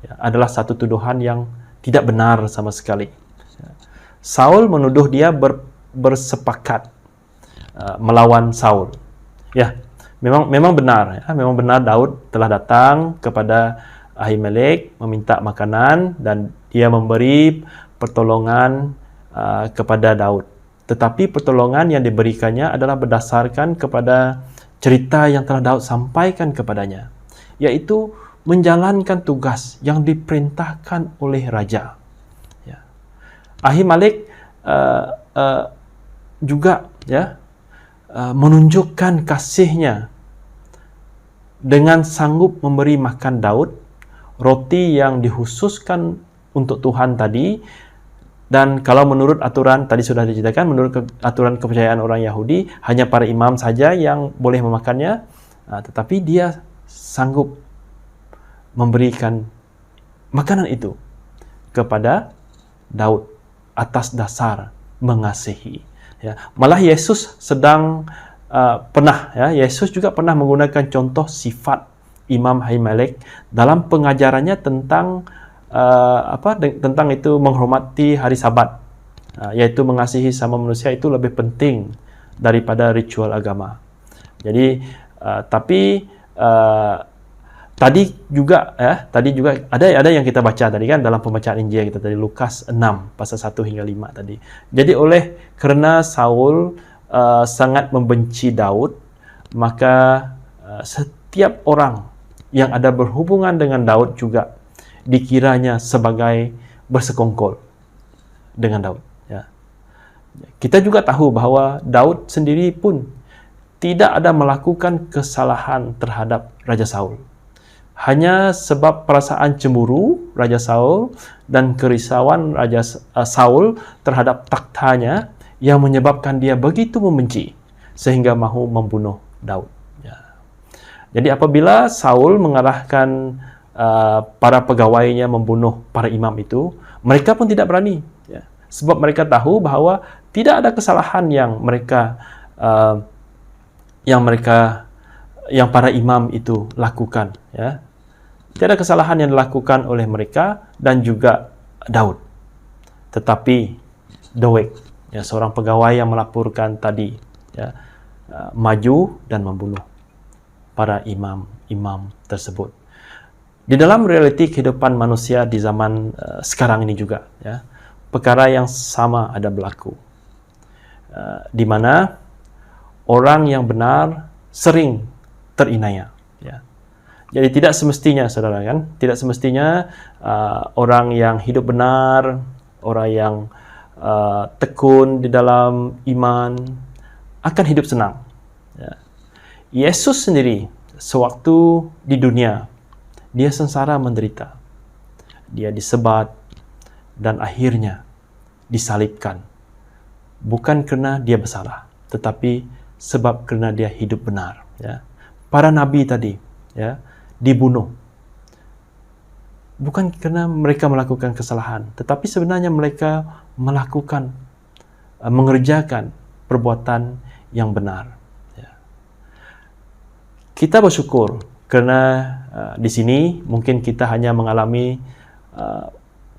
ya, adalah satu tuduhan yang tidak benar sama sekali. Saul menuduh dia bersepakat melawan Saul. Ya, memang benar, ya. Memang benar Daud telah datang kepada Ahimelek meminta makanan dan dia memberi pertolongan kepada Daud. Tetapi pertolongan yang diberikannya adalah berdasarkan kepada cerita yang telah Daud sampaikan kepadanya, yaitu menjalankan tugas yang diperintahkan oleh raja. Ya. Ahimelek juga, ya, menunjukkan kasihnya dengan sanggup memberi makan Daud roti yang dikhususkan untuk Tuhan tadi. Dan kalau menurut aturan, tadi sudah diceritakan, menurut aturan kepercayaan orang Yahudi, hanya para imam saja yang boleh memakannya, tetapi dia sanggup memberikan makanan itu kepada Daud atas dasar mengasihi. Ya, malah Yesus sedang Yesus juga pernah menggunakan contoh sifat Imam Ahimelek dalam pengajarannya tentang tentang itu menghormati hari Sabat, yaitu mengasihi sama manusia itu lebih penting daripada ritual agama. Jadi tadi juga ada yang kita baca tadi kan dalam pembacaan Injil kita tadi, Lukas 6 pasal 1 hingga 5 tadi. Jadi kerana Saul sangat membenci Daud, maka setiap orang yang ada berhubungan dengan Daud juga dikiranya sebagai bersekongkol dengan Daud. Ya. Kita juga tahu bahawa Daud sendiri pun tidak ada melakukan kesalahan terhadap Raja Saul. Hanya sebab perasaan cemburu Raja Saul dan kerisauan Raja Saul terhadap takhtanya yang menyebabkan dia begitu membenci sehingga mahu membunuh Daud. Ya. Jadi apabila Saul mengarahkan para pegawainya membunuh para imam itu, mereka pun tidak berani. Ya. Sebab mereka tahu bahawa tidak ada kesalahan yang para imam itu lakukan. Ya. Tidak ada kesalahan yang dilakukan oleh mereka dan juga Daud. Tetapi Doeg, ya, seorang pegawai yang melaporkan tadi, ya, maju dan membunuh para imam tersebut. Di dalam realiti kehidupan manusia di zaman sekarang ini juga, ya, perkara yang sama ada berlaku, di mana orang yang benar sering terinaya. Ya. Jadi tidak semestinya, saudara, kan? Tidak semestinya orang yang hidup benar, orang yang tekun di dalam iman akan hidup senang. Ya. Yesus sendiri sewaktu di dunia, dia sengsara menderita. Dia disebat dan akhirnya disalibkan. Bukan kerana dia bersalah, tetapi sebab kerana dia hidup benar. Ya. Para nabi tadi, ya, dibunuh. Bukan kerana mereka melakukan kesalahan, tetapi sebenarnya mereka mengerjakan perbuatan yang benar. Ya. Kita bersyukur kerana di sini mungkin kita hanya mengalami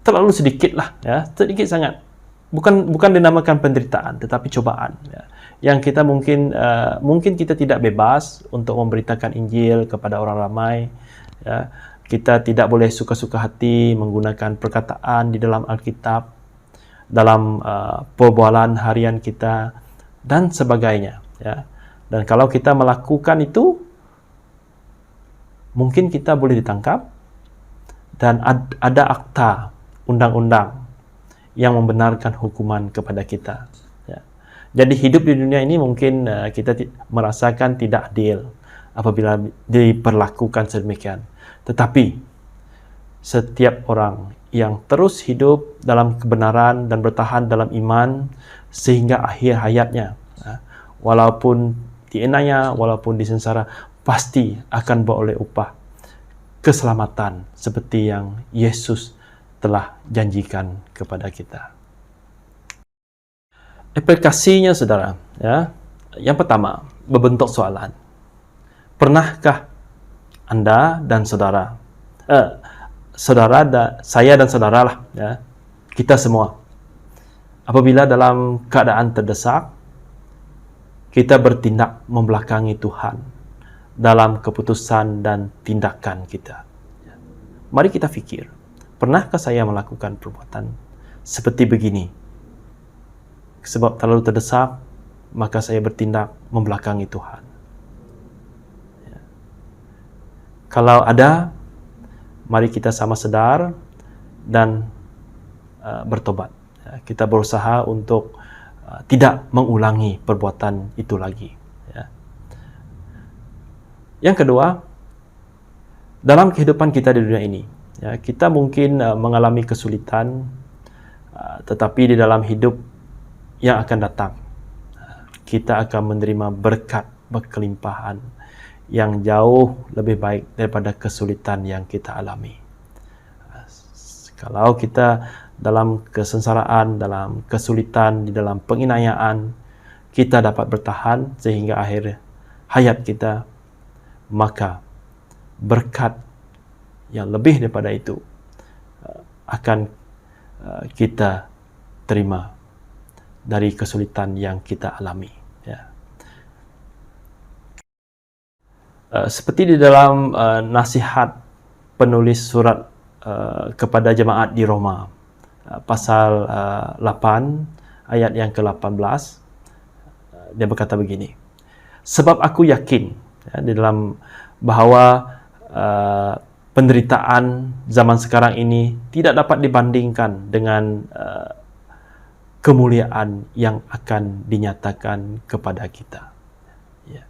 terlalu sedikit lah, ya, sedikit sangat. Bukan dinamakan penderitaan, tetapi cobaan. Ya. Yang kita mungkin kita tidak bebas untuk memberitakan Injil kepada orang ramai. Ya. Kita tidak boleh suka-suka hati menggunakan perkataan di dalam Alkitab, dalam perbualan harian kita dan sebagainya. Ya. Dan kalau kita melakukan itu, mungkin kita boleh ditangkap dan ada akta undang-undang yang membenarkan hukuman kepada kita. Ya. Jadi hidup di dunia ini mungkin kita merasakan tidak adil apabila diperlakukan sedemikian. Tetapi setiap orang yang terus hidup dalam kebenaran dan bertahan dalam iman sehingga akhir hayatnya, walaupun dianiaya, walaupun disengsara, pasti akan beroleh upah keselamatan seperti yang Yesus telah janjikan kepada kita. Aplikasinya, saudara, ya. Yang pertama, berbentuk soalan. Pernahkah Anda dan saudara, saya dan saudara lah, ya, kita semua, apabila dalam keadaan terdesak, kita bertindak membelakangi Tuhan dalam keputusan dan tindakan kita. Mari kita fikir, pernahkah saya melakukan perbuatan seperti begini? Sebab terlalu terdesak, maka saya bertindak membelakangi Tuhan. Ya. Kalau ada, mari kita sama sedar dan bertobat. Ya, kita berusaha untuk tidak mengulangi perbuatan itu lagi. Ya. Yang kedua, dalam kehidupan kita di dunia ini, ya, kita mungkin mengalami kesulitan, tetapi di dalam hidup yang akan datang, kita akan menerima berkat berkelimpahan yang jauh lebih baik daripada kesulitan yang kita alami. Kalau kita dalam kesengsaraan, dalam kesulitan, di dalam penganiayaan, kita dapat bertahan sehingga akhir hayat kita, maka berkat yang lebih daripada itu akan kita terima dari kesulitan yang kita alami. Ya. Seperti di dalam nasihat penulis surat kepada jemaat di Roma, pasal 8 ayat yang ke-18, dia berkata begini, sebab aku yakin di dalam bahawa penderitaan zaman sekarang ini tidak dapat dibandingkan dengan kemuliaan yang akan dinyatakan kepada kita. Ya.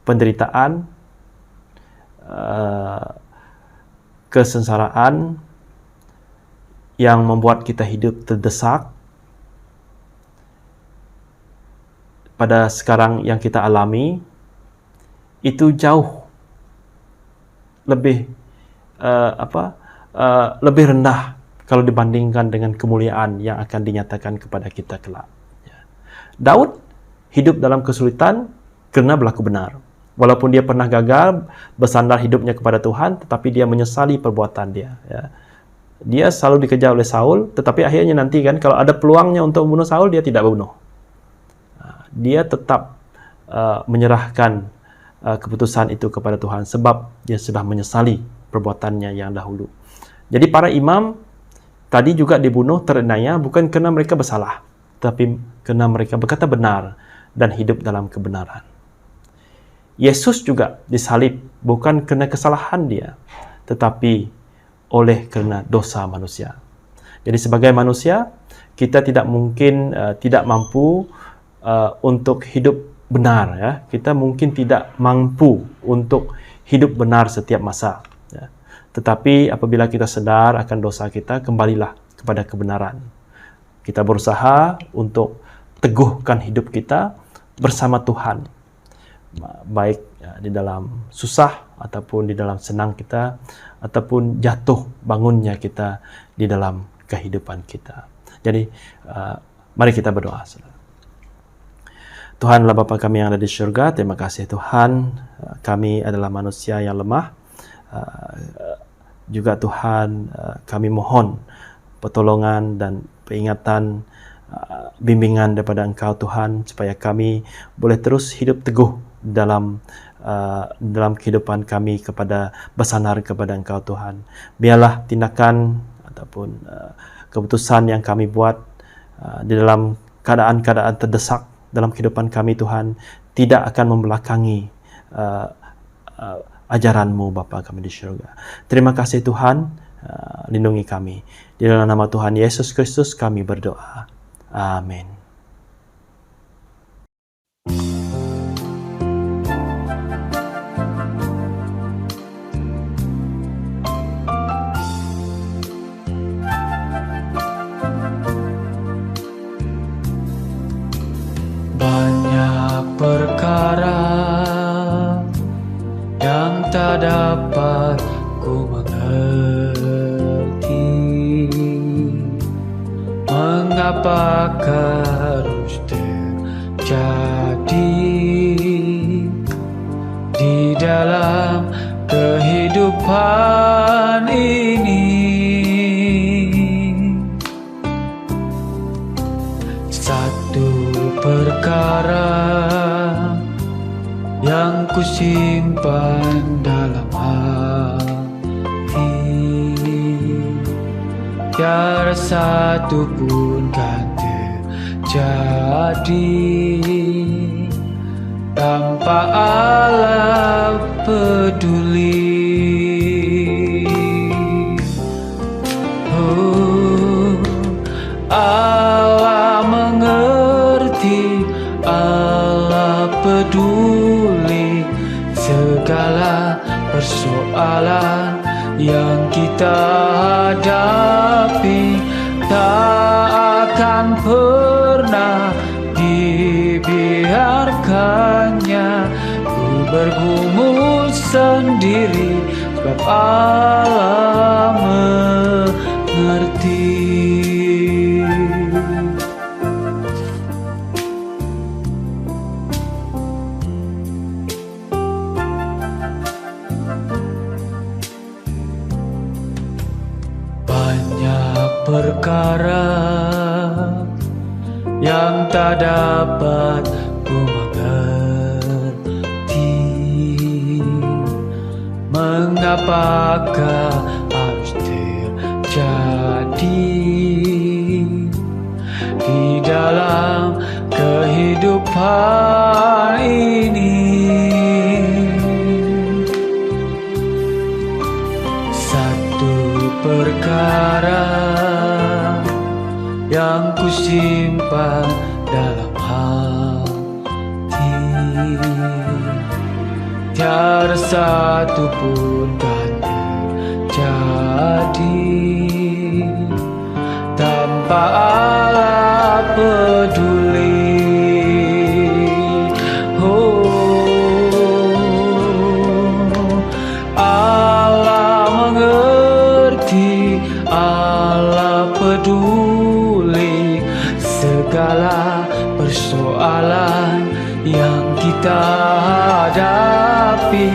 Penderitaan, kesengsaraan yang membuat kita hidup terdesak pada sekarang yang kita alami, itu jauh lebih lebih rendah kalau dibandingkan dengan kemuliaan yang akan dinyatakan kepada kita kelak. Ya. Daud hidup dalam kesulitan kerana berlaku benar. Walaupun dia pernah gagal bersandar hidupnya kepada Tuhan, tetapi dia menyesali perbuatan dia. Ya. Dia selalu dikejar oleh Saul, tetapi akhirnya nanti kan kalau ada peluangnya untuk membunuh Saul, dia tidak bunuh. Dia tetap menyerahkan keputusan itu kepada Tuhan sebab dia sudah menyesali perbuatannya yang dahulu. Jadi para imam tadi juga dibunuh teraniaya bukan kerana mereka bersalah, tapi kerana mereka berkata benar dan hidup dalam kebenaran. Yesus juga disalib bukan kerana kesalahan dia, tetapi oleh kerana dosa manusia. Jadi sebagai manusia, kita tidak mungkin tidak mampu untuk hidup benar. Ya. Kita mungkin tidak mampu untuk hidup benar setiap masa. Ya. Tetapi apabila kita sadar akan dosa kita, kembalilah kepada kebenaran. Kita berusaha untuk teguhkan hidup kita bersama Tuhan. Baik di dalam susah ataupun di dalam senang kita, ataupun jatuh bangunnya kita di dalam kehidupan kita. Jadi mari kita berdoa, saudara. Tuhanlah Bapa kami yang ada di syurga, terima kasih Tuhan, kami adalah manusia yang lemah. Juga Tuhan, kami mohon pertolongan dan peringatan, bimbingan daripada Engkau Tuhan, supaya kami boleh terus hidup teguh dalam kehidupan kami kepada bersandar kepada Engkau Tuhan. Biarlah tindakan ataupun keputusan yang kami buat di dalam keadaan-keadaan terdesak dalam kehidupan kami Tuhan tidak akan membelakangi ajaran-Mu Bapa kami di syurga. Terima kasih Tuhan, lindungi kami. Di dalam nama Tuhan Yesus Kristus kami berdoa. Amin. Banyak perkara yang tak dapat ku mengerti, mengapa harus terjadi di dalam kehidupan ini. Satu perkara yang ku simpan dalam hati, tiada satu pun kan terjadi tanpa Allah peduli. Allah mengerti, Allah peduli segala persoalan yang kita hadapi, tak akan pernah dibiarkannya ku bergumul sendiri, sebab Allah dapat ku mengerti mengapakah harus terjadi di dalam kehidupan ini. Satu perkara yang ku simpan dalam hati, tiada satu pun kan terjadi tanpa Allah peduli. Allah mengerti, Allah peduli segala persoalan yang kita hadapi.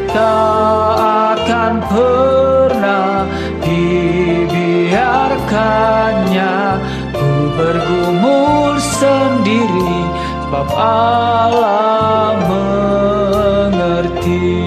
Tak akan pernah dibiarkannya ku bergumul sendiri, sebab Allah mengerti.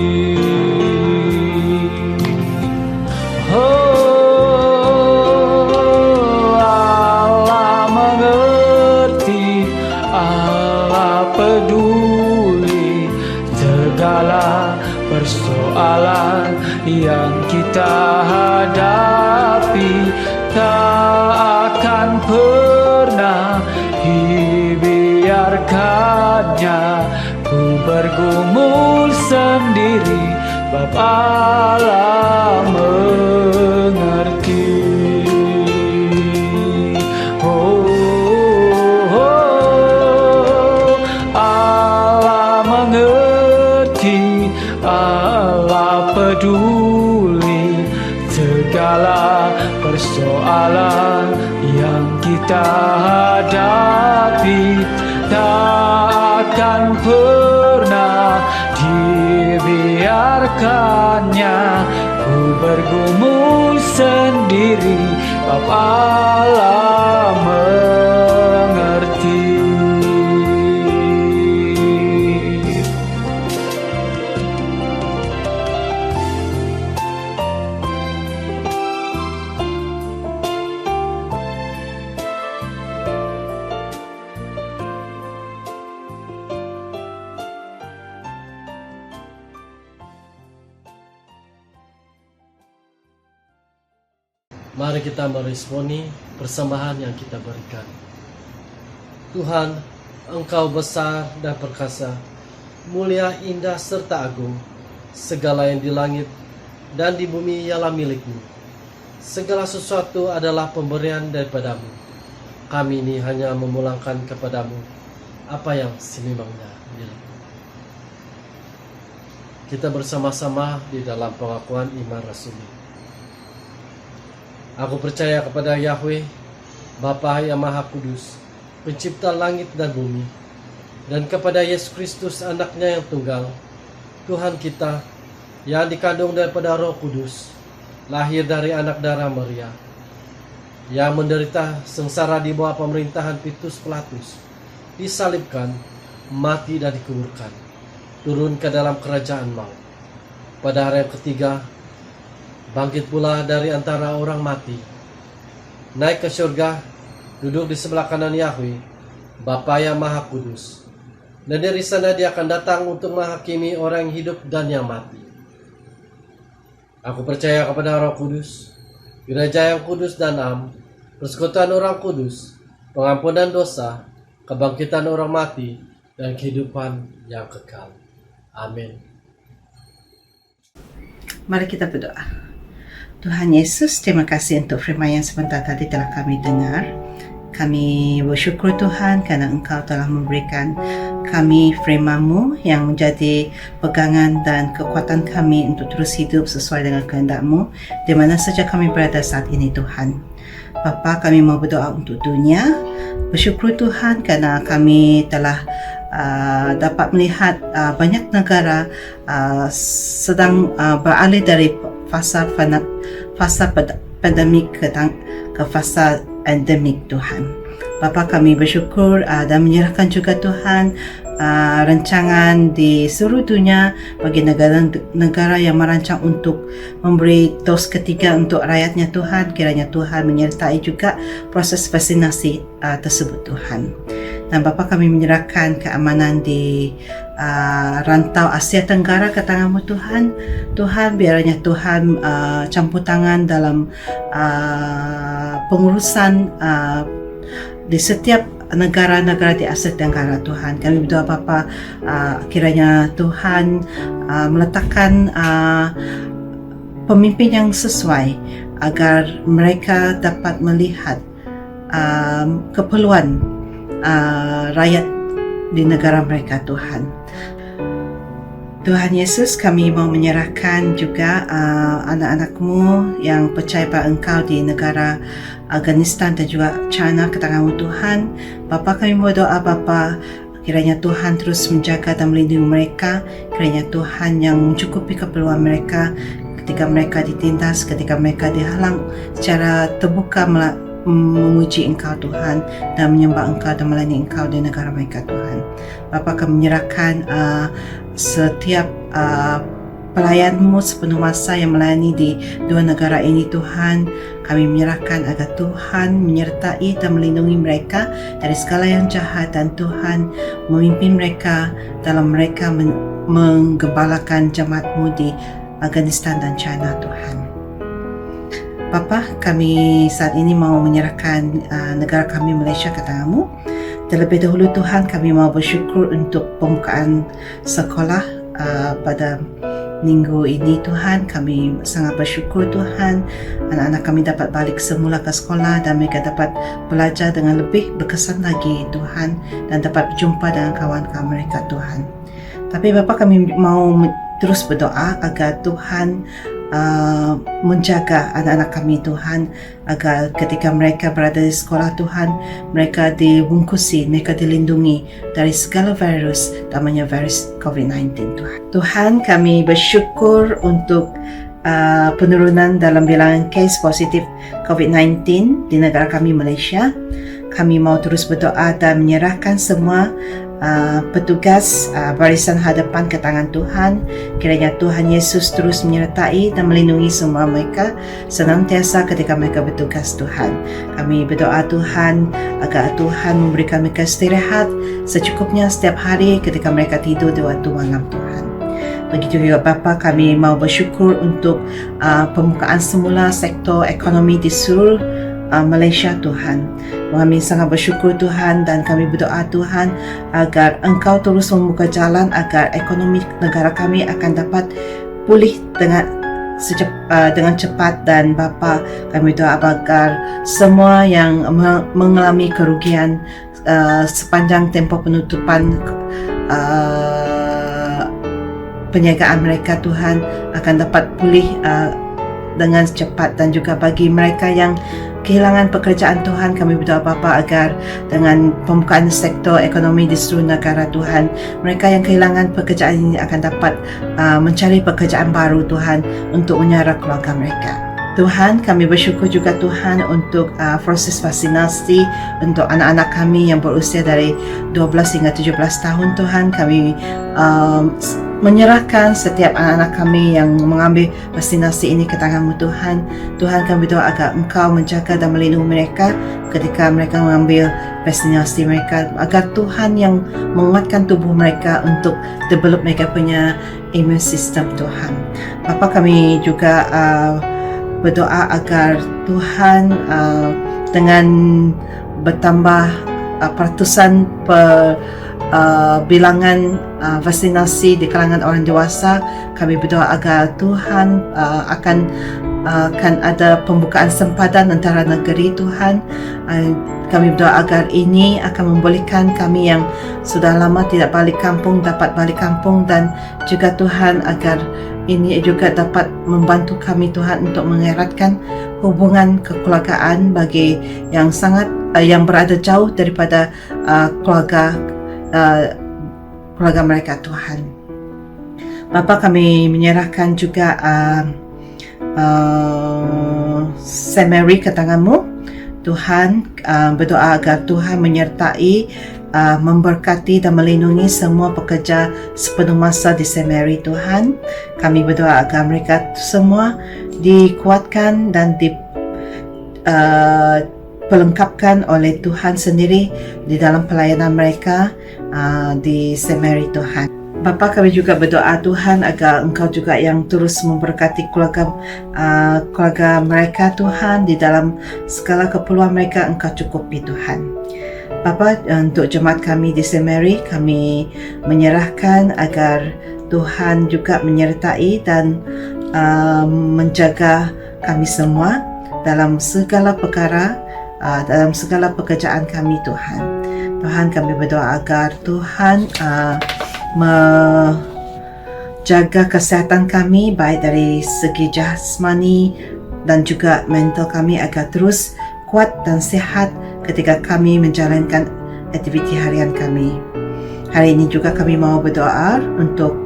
Allah mengerti, Allah peduli segala persoalan yang kita hadapi. Tak akan pernah dibiarkannya ku bergumul sendiri, sebab Allah mengerti. Allah mengerti, Allah peduli segala persoalan yang kita hadapi. Tak akan pernah dibiarkannya ku bergumul sendiri, sebab Allah mengerti. Mari kita meresponi persembahan yang kita berikan. Tuhan, Engkau besar dan perkasa, mulia, indah, serta agung. Segala yang di langit dan di bumi ialah milik-Mu. Segala sesuatu adalah pemberian daripadamu. Kami ini hanya memulangkan kepadamu apa yang sememangnya milik-Mu. Kita bersama-sama di dalam pengakuan iman rasuli. Aku percaya kepada Yahweh, Bapa yang Maha Kudus, pencipta langit dan bumi, dan kepada Yesus Kristus anaknya yang tunggal, Tuhan kita, yang dikandung daripada Roh Kudus, lahir dari anak darah Maria, yang menderita sengsara di bawah pemerintahan Pontius Pilatus, disalibkan, mati dan dikuburkan, turun ke dalam kerajaan maut. Pada hari yang ketiga, bangkit pula dari antara orang mati, naik ke surga, duduk di sebelah kanan Yahweh, Bapa yang Maha Kudus. Dan dari sana Dia akan datang untuk menghakimi orang yang hidup dan yang mati. Aku percaya kepada Roh Kudus, gereja yang kudus dan am, persekutuan orang kudus, pengampunan dosa, kebangkitan orang mati, dan kehidupan yang kekal. Amin. Mari kita berdoa. Tuhan Yesus, terima kasih untuk firman yang sebentar tadi telah kami dengar. Kami bersyukur Tuhan kerana Engkau telah memberikan kami firman-Mu yang menjadi pegangan dan kekuatan kami untuk terus hidup sesuai dengan kehendak-Mu di mana saja kami berada saat ini Tuhan. Bapa, kami mau berdoa untuk dunia. Bersyukur Tuhan kerana kami telah dapat melihat banyak negara sedang beralih dari fasa pandemik ke fasa endemik Tuhan. Bapa, kami bersyukur dan menyerahkan juga Tuhan rancangan di seluruh dunia bagi negara yang merancang untuk memberi dos ketiga untuk rakyatnya Tuhan. Kiranya Tuhan menyertai juga proses vaksinasi tersebut Tuhan. Dan Bapa, kami menyerahkan keamanan di rantau Asia Tenggara ke tangan-Mu Tuhan. Tuhan, biarnya Tuhan campur tangan dalam pengurusan di setiap negara-negara di Asia Tenggara Tuhan. Kami berdoa Bapa, kiranya Tuhan meletakkan pemimpin yang sesuai agar mereka dapat melihat keperluan rakyat di negara mereka Tuhan. Tuhan Yesus, kami mau menyerahkan juga anak-anak-Mu yang percaya pada Engkau di negara Afghanistan dan juga China ke tangan-Mu Tuhan. Bapa, kami berdoa Bapa, kiranya Tuhan terus menjaga dan melindungi mereka. Kiranya Tuhan yang mencukupi keperluan mereka ketika mereka ditindas, ketika mereka dihalang secara terbuka memuji Engkau Tuhan dan menyembah Engkau dan melayani Engkau di negara mereka Tuhan. Bapa, kami menyerahkan setiap pelayan-Mu sepenuh masa yang melayani di dua negara ini Tuhan. Kami menyerahkan agar Tuhan menyertai dan melindungi mereka dari segala yang jahat, dan Tuhan memimpin mereka dalam mereka menggembalakan jemaat-Mu di Afghanistan dan China Tuhan. Bapa, kami saat ini mau menyerahkan negara kami Malaysia ke tangan-Mu. Terlebih dahulu Tuhan, kami mau bersyukur untuk pembukaan sekolah pada minggu ini Tuhan. Kami sangat bersyukur Tuhan, anak-anak kami dapat balik semula ke sekolah dan mereka dapat belajar dengan lebih berkesan lagi Tuhan, dan dapat berjumpa dengan kawan-kawan mereka Tuhan. Tapi Bapa, kami mau terus berdoa agar Tuhan menjaga anak-anak kami Tuhan, agar ketika mereka berada di sekolah Tuhan, mereka dibungkusi, mereka dilindungi dari segala virus, namanya virus COVID-19 Tuhan. Tuhan, kami bersyukur untuk penurunan dalam bilangan kes positif COVID-19 di negara kami Malaysia. Kami mau terus berdoa dan menyerahkan semua petugas barisan hadapan ke tangan Tuhan. Kiranya Tuhan Yesus terus menyertai dan melindungi semua mereka senantiasa ketika mereka bertugas Tuhan. Kami berdoa Tuhan agar Tuhan memberikan mereka istirahat secukupnya setiap hari ketika mereka tidur di waktu malam Tuhan. Begitu juga Bapa, kami mau bersyukur untuk pembukaan semula sektor ekonomi di seluruh Malaysia Tuhan. Kami sangat bersyukur Tuhan, dan kami berdoa Tuhan agar Engkau terus membuka jalan agar ekonomi negara kami akan dapat pulih dengan cepat. Dan Bapa, kami doa agar semua yang mengalami kerugian sepanjang tempoh penutupan penjagaan mereka Tuhan akan dapat pulih dengan cepat. Dan juga bagi mereka yang kehilangan pekerjaan Tuhan, kami berdoa Bapa agar dengan pembukaan sektor ekonomi di seluruh negara Tuhan, mereka yang kehilangan pekerjaan ini akan dapat mencari pekerjaan baru Tuhan untuk menyara keluarga mereka. Tuhan, kami bersyukur juga Tuhan untuk proses vaksinasi untuk anak-anak kami yang berusia dari 12 hingga 17 tahun Tuhan. Kami menyerahkan setiap anak-anak kami yang mengambil vaksinasi ini ke tangan-Mu Tuhan. Tuhan, kami doa agar Engkau menjaga dan melindungi mereka ketika mereka mengambil vaksinasi mereka, agar Tuhan yang menguatkan tubuh mereka untuk develop mereka punya immune system Tuhan. Bapa, kami juga berdoa agar Tuhan dengan bertambah peratusan bilangan vaksinasi di kalangan orang dewasa, kami berdoa agar Tuhan akan ada pembukaan sempadan antara negeri Tuhan. Kami berdoa agar ini akan membolehkan kami yang sudah lama tidak balik kampung dapat balik kampung, dan juga Tuhan agar ini juga dapat membantu kami Tuhan untuk mengeratkan hubungan kekeluargaan bagi yang berada jauh daripada keluarga mereka Tuhan. Bapa, kami menyerahkan juga Saint Mary ke tangan-Mu. Tuhan, berdoa agar Tuhan menyertai, memberkati dan melindungi semua pekerja sepenuh masa di St. Mary Tuhan. Kami berdoa agar mereka semua dikuatkan dan pelengkapkan oleh Tuhan sendiri di dalam pelayanan mereka di St. Mary Tuhan. Bapa, kami juga berdoa Tuhan agar Engkau juga yang terus memberkati keluarga mereka Tuhan, di dalam segala keperluan mereka Engkau cukupi Tuhan. Bapa, untuk jemaat kami di St. Mary, kami menyerahkan agar Tuhan juga menyertai dan menjaga kami semua dalam segala perkara, dalam segala pekerjaan kami Tuhan. Tuhan, kami berdoa agar Tuhan menjaga kesihatan kami, baik dari segi jasmani dan juga mental kami, agar terus kuat dan sehat ketika kami menjalankan aktiviti harian kami. Hari ini juga kami mau berdoa untuk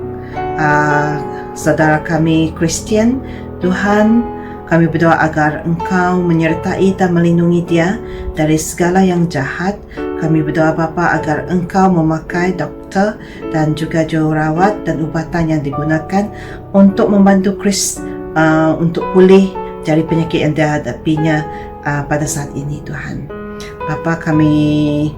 saudara kami Kristian. Tuhan, kami berdoa agar Engkau menyertai dan melindungi dia dari segala yang jahat. Kami berdoa Bapa agar Engkau memakai doktor dan juga jururawat dan ubatan yang digunakan untuk membantu Chris untuk pulih dari penyakit yang dihadapinya pada saat ini Tuhan. Bapa, kami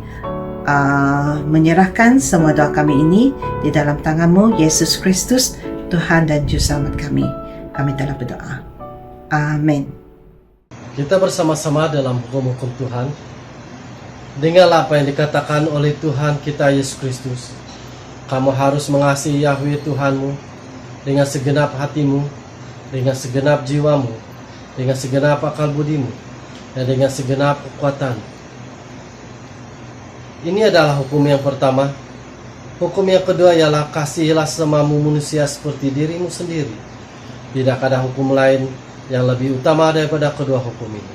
menyerahkan semua doa kami ini di dalam tangan-Mu, Yesus Kristus, Tuhan dan Juru Selamat kami. Kami telah berdoa. Amin. Kita bersama-sama dalam hukum-hukum Tuhan. Dengarlah apa yang dikatakan oleh Tuhan kita Yesus Kristus. Kamu harus mengasihi Yahweh Tuhanmu dengan segenap hatimu, dengan segenap jiwamu, dengan segenap akal budimu, dan dengan segenap kekuatan. Ini adalah hukum yang pertama. Hukum yang kedua ialah kasihilah sesamamu manusia seperti dirimu sendiri. Tidak ada hukum lain yang lebih utama daripada kedua hukum ini.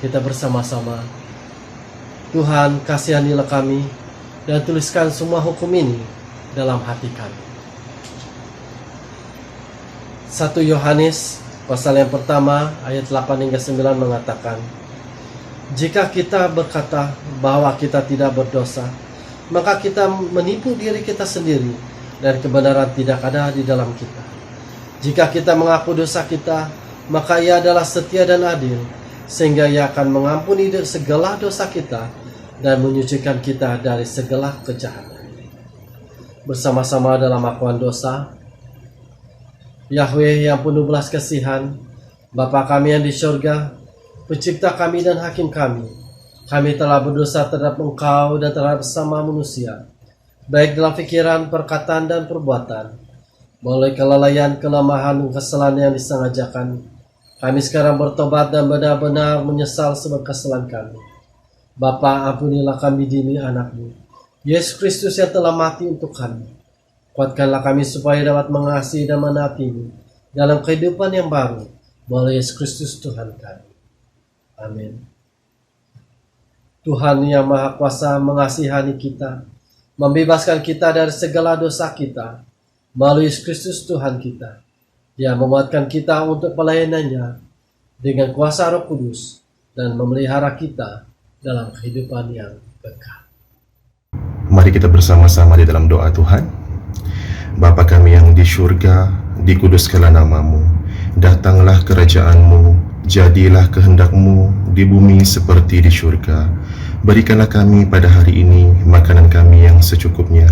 Kita bersama-sama. Tuhan, kasihanilah kami dan tuliskan semua hukum ini dalam hati kami. 1 Yohanes pasal yang pertama ayat 8 hingga 9 mengatakan, jika kita berkata bahwa kita tidak berdosa, maka kita menipu diri kita sendiri dan kebenaran tidak ada di dalam kita. Jika kita mengaku dosa kita, maka Ia adalah setia dan adil, sehingga Ia akan mengampuni segala dosa kita dan menyucikan kita dari segala kejahatan. Bersama-sama dalam pengakuan dosa, Yahweh yang penuh belas kasihan, Bapa kami yang di surga, Pencipta kami dan Hakim kami telah berdosa terhadap Engkau dan terhadap sesama manusia, baik dalam pikiran, perkataan, dan perbuatan, melalui kelalaian, kelemahan, dan kesalahan yang disengajakan. Kami sekarang bertobat dan benar-benar menyesal sebab kesalahan kami. Bapa, ampunilah kami demi anak-Mu, Yesus Kristus yang telah mati untuk kami. Kuatkanlah kami supaya dapat mengasihi dan menaati-Mu dalam kehidupan yang baru, melalui Yesus Kristus Tuhan kami. Amin. Tuhan yang Maha Kuasa mengasihani kita, membebaskan kita dari segala dosa kita, melalui Yesus Kristus Tuhan kita. Dia menguatkan kita untuk pelayanannya dengan kuasa Roh Kudus dan memelihara kita dalam kehidupan yang kekal. Mari kita bersama-sama di dalam doa Tuhan. Bapa kami yang di surga, dikuduskanlah nama-Mu, datanglah kerajaan-Mu, jadilah kehendak-Mu di bumi seperti di surga. Berikanlah kami pada hari ini makanan kami yang secukupnya,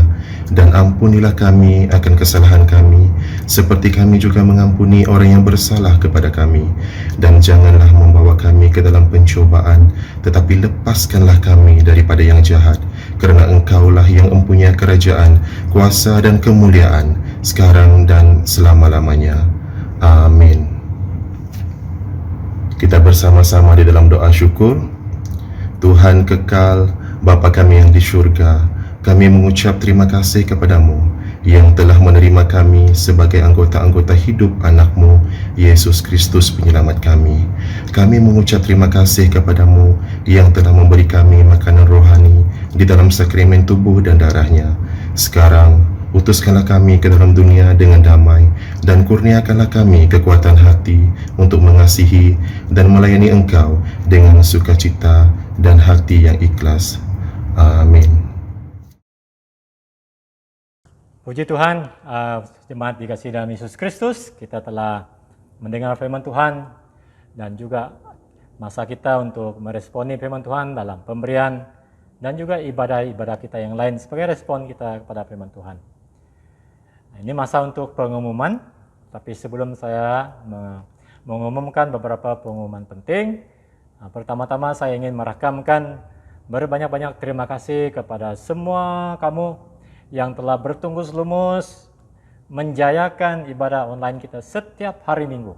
dan ampunilah kami akan kesalahan kami, seperti kami juga mengampuni orang yang bersalah kepada kami. Dan janganlah membawa kami ke dalam pencobaan, tetapi lepaskanlah kami daripada yang jahat, karena Engkaulah yang mempunyai kerajaan, kuasa dan kemuliaan, sekarang dan selama-lamanya. Amin. Kita bersama-sama di dalam doa syukur. Tuhan kekal, Bapa kami yang di surga, kami mengucap terima kasih kepadamu yang telah menerima kami sebagai anggota-anggota hidup anak-Mu, Yesus Kristus penyelamat kami. Kami mengucap terima kasih kepadamu yang telah memberi kami makanan rohani di dalam sakramen tubuh dan darah-Nya. Sekarang, Utuskanlah kami ke dalam dunia dengan damai, dan kurniakanlah kami kekuatan hati untuk mengasihi dan melayani Engkau dengan sukacita dan hati yang ikhlas. Amin. Puji Tuhan, jemaat dikasihi dalam Yesus Kristus, kita telah mendengar firman Tuhan dan juga masa kita untuk meresponi firman Tuhan dalam pemberian dan juga ibadah-ibadah kita yang lain sebagai respon kita kepada firman Tuhan. Nah, ini masa untuk pengumuman, tapi sebelum saya mengumumkan beberapa pengumuman penting, pertama-tama saya ingin merakamkan berbanyak-banyak terima kasih kepada semua kamu yang telah bertunggus lumus menjayakan ibadah online kita setiap hari Minggu.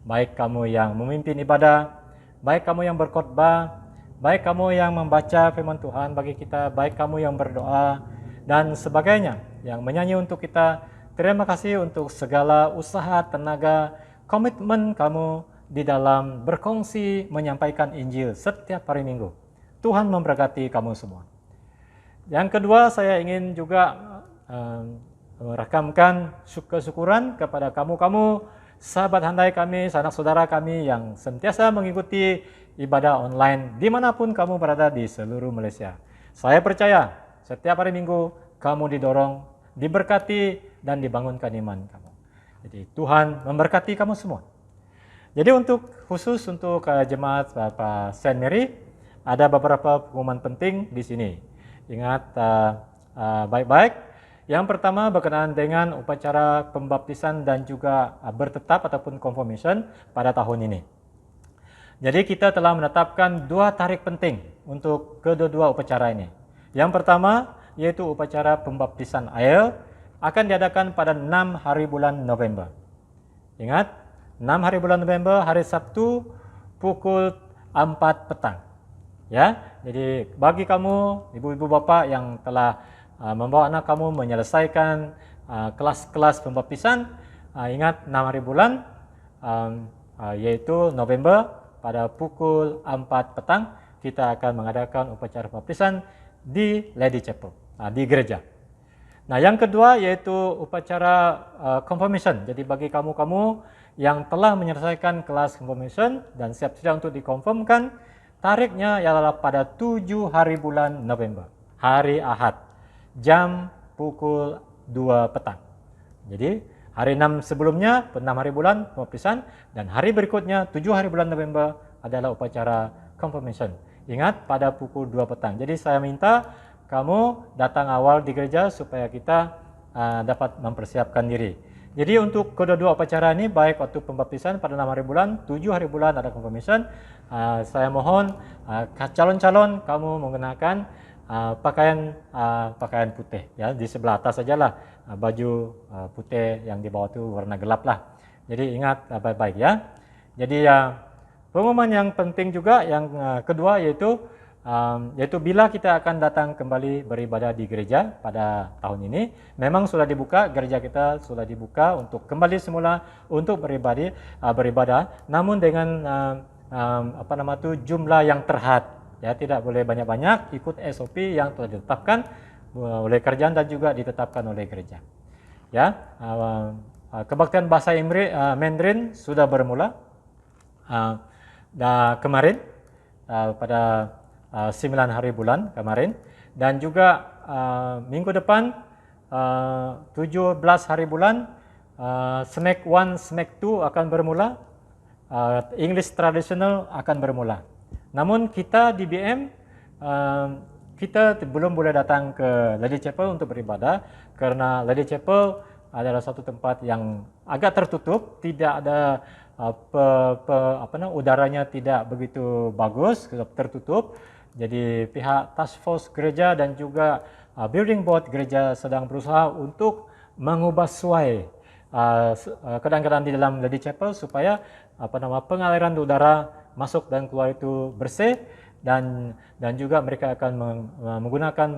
Baik kamu yang memimpin ibadah, baik kamu yang berkhotbah, baik kamu yang membaca firman Tuhan bagi kita, baik kamu yang berdoa, dan sebagainya, yang menyanyi untuk kita. Terima kasih untuk segala usaha, tenaga, komitmen kamu di dalam berkongsi menyampaikan Injil setiap hari Minggu. Tuhan memberkati kamu semua. Yang kedua, saya ingin juga merakamkan kesyukuran kepada kamu-kamu, sahabat handai kami, sanak saudara kami yang sentiasa mengikuti ibadah online dimanapun kamu berada di seluruh Malaysia. Saya percaya setiap hari Minggu kamu didorong, diberkati, dan dibangunkan iman kamu. Jadi Tuhan memberkati kamu semua. Jadi khusus untuk jemaat Pak Saint Mary, ada beberapa pengumuman penting di sini. Ingat baik-baik. Yang pertama berkenaan dengan upacara pembaptisan dan juga bertetap ataupun confirmation pada tahun ini. Jadi kita telah menetapkan 2 tarikh penting untuk kedua-dua upacara ini. Yang pertama yaitu upacara pembaptisan air akan diadakan pada 6 hari bulan November. Ingat, 6 hari bulan November, hari Sabtu pukul 4 petang. Ya, jadi bagi kamu ibu-ibu bapak yang telah membawa anak kamu menyelesaikan kelas-kelas pembaptisan, ingat 6 hari bulan yaitu November pada pukul 4 petang kita akan mengadakan upacara pembaptisan di Lady Chapel, di gereja. Nah, yang kedua yaitu upacara confirmation. Jadi bagi kamu-kamu yang telah menyelesaikan kelas confirmation dan siap-siap untuk dikonfirmkan, tarikhnya ialah pada 7 hari bulan November, hari Ahad, jam pukul 2 petang. Jadi hari 6 sebelumnya, 6 hari bulan pembaptisan, dan hari berikutnya 7 hari bulan November adalah upacara confirmation. Ingat pada pukul 2 petang. Jadi saya minta kamu datang awal di gereja supaya kita dapat mempersiapkan diri. Jadi untuk kedua-dua upacara ini, baik waktu pembaptisan pada 6 hari bulan, 7 hari bulan ada confirmation, saya mohon calon-calon kamu menggunakan pakaian putih, ya, di sebelah atas sajalah baju putih, yang di bawah itu warna gelap lah. Jadi ingat baik-baik ya. Jadi pengumuman yang penting juga yang kedua yaitu bila kita akan datang kembali beribadah di gereja pada tahun ini. Memang sudah dibuka, gereja kita sudah dibuka untuk kembali semula untuk beribadah, namun dengan jumlah yang terhad, ya, tidak boleh banyak-banyak, ikut SOP yang telah ditetapkan oleh kerajaan dan juga ditetapkan oleh gereja. Ya, kebaktian bahasa Mandarin sudah bermula kemarin pada 9 hari bulan kemarin, dan juga minggu depan 17 hari bulan SMAC 1, SMAC 2 akan bermula, English Traditional akan bermula. Namun kita di BM kita belum boleh datang ke Lady Chapel untuk beribadah karena Lady Chapel adalah satu tempat yang agak tertutup, tidak ada udaranya tidak begitu bagus, tertutup. Jadi pihak task force gereja dan juga building board gereja sedang berusaha untuk mengubah suai keadaan di dalam Lady Chapel supaya pengaliran udara masuk dan keluar itu bersih, dan juga mereka akan menggunakan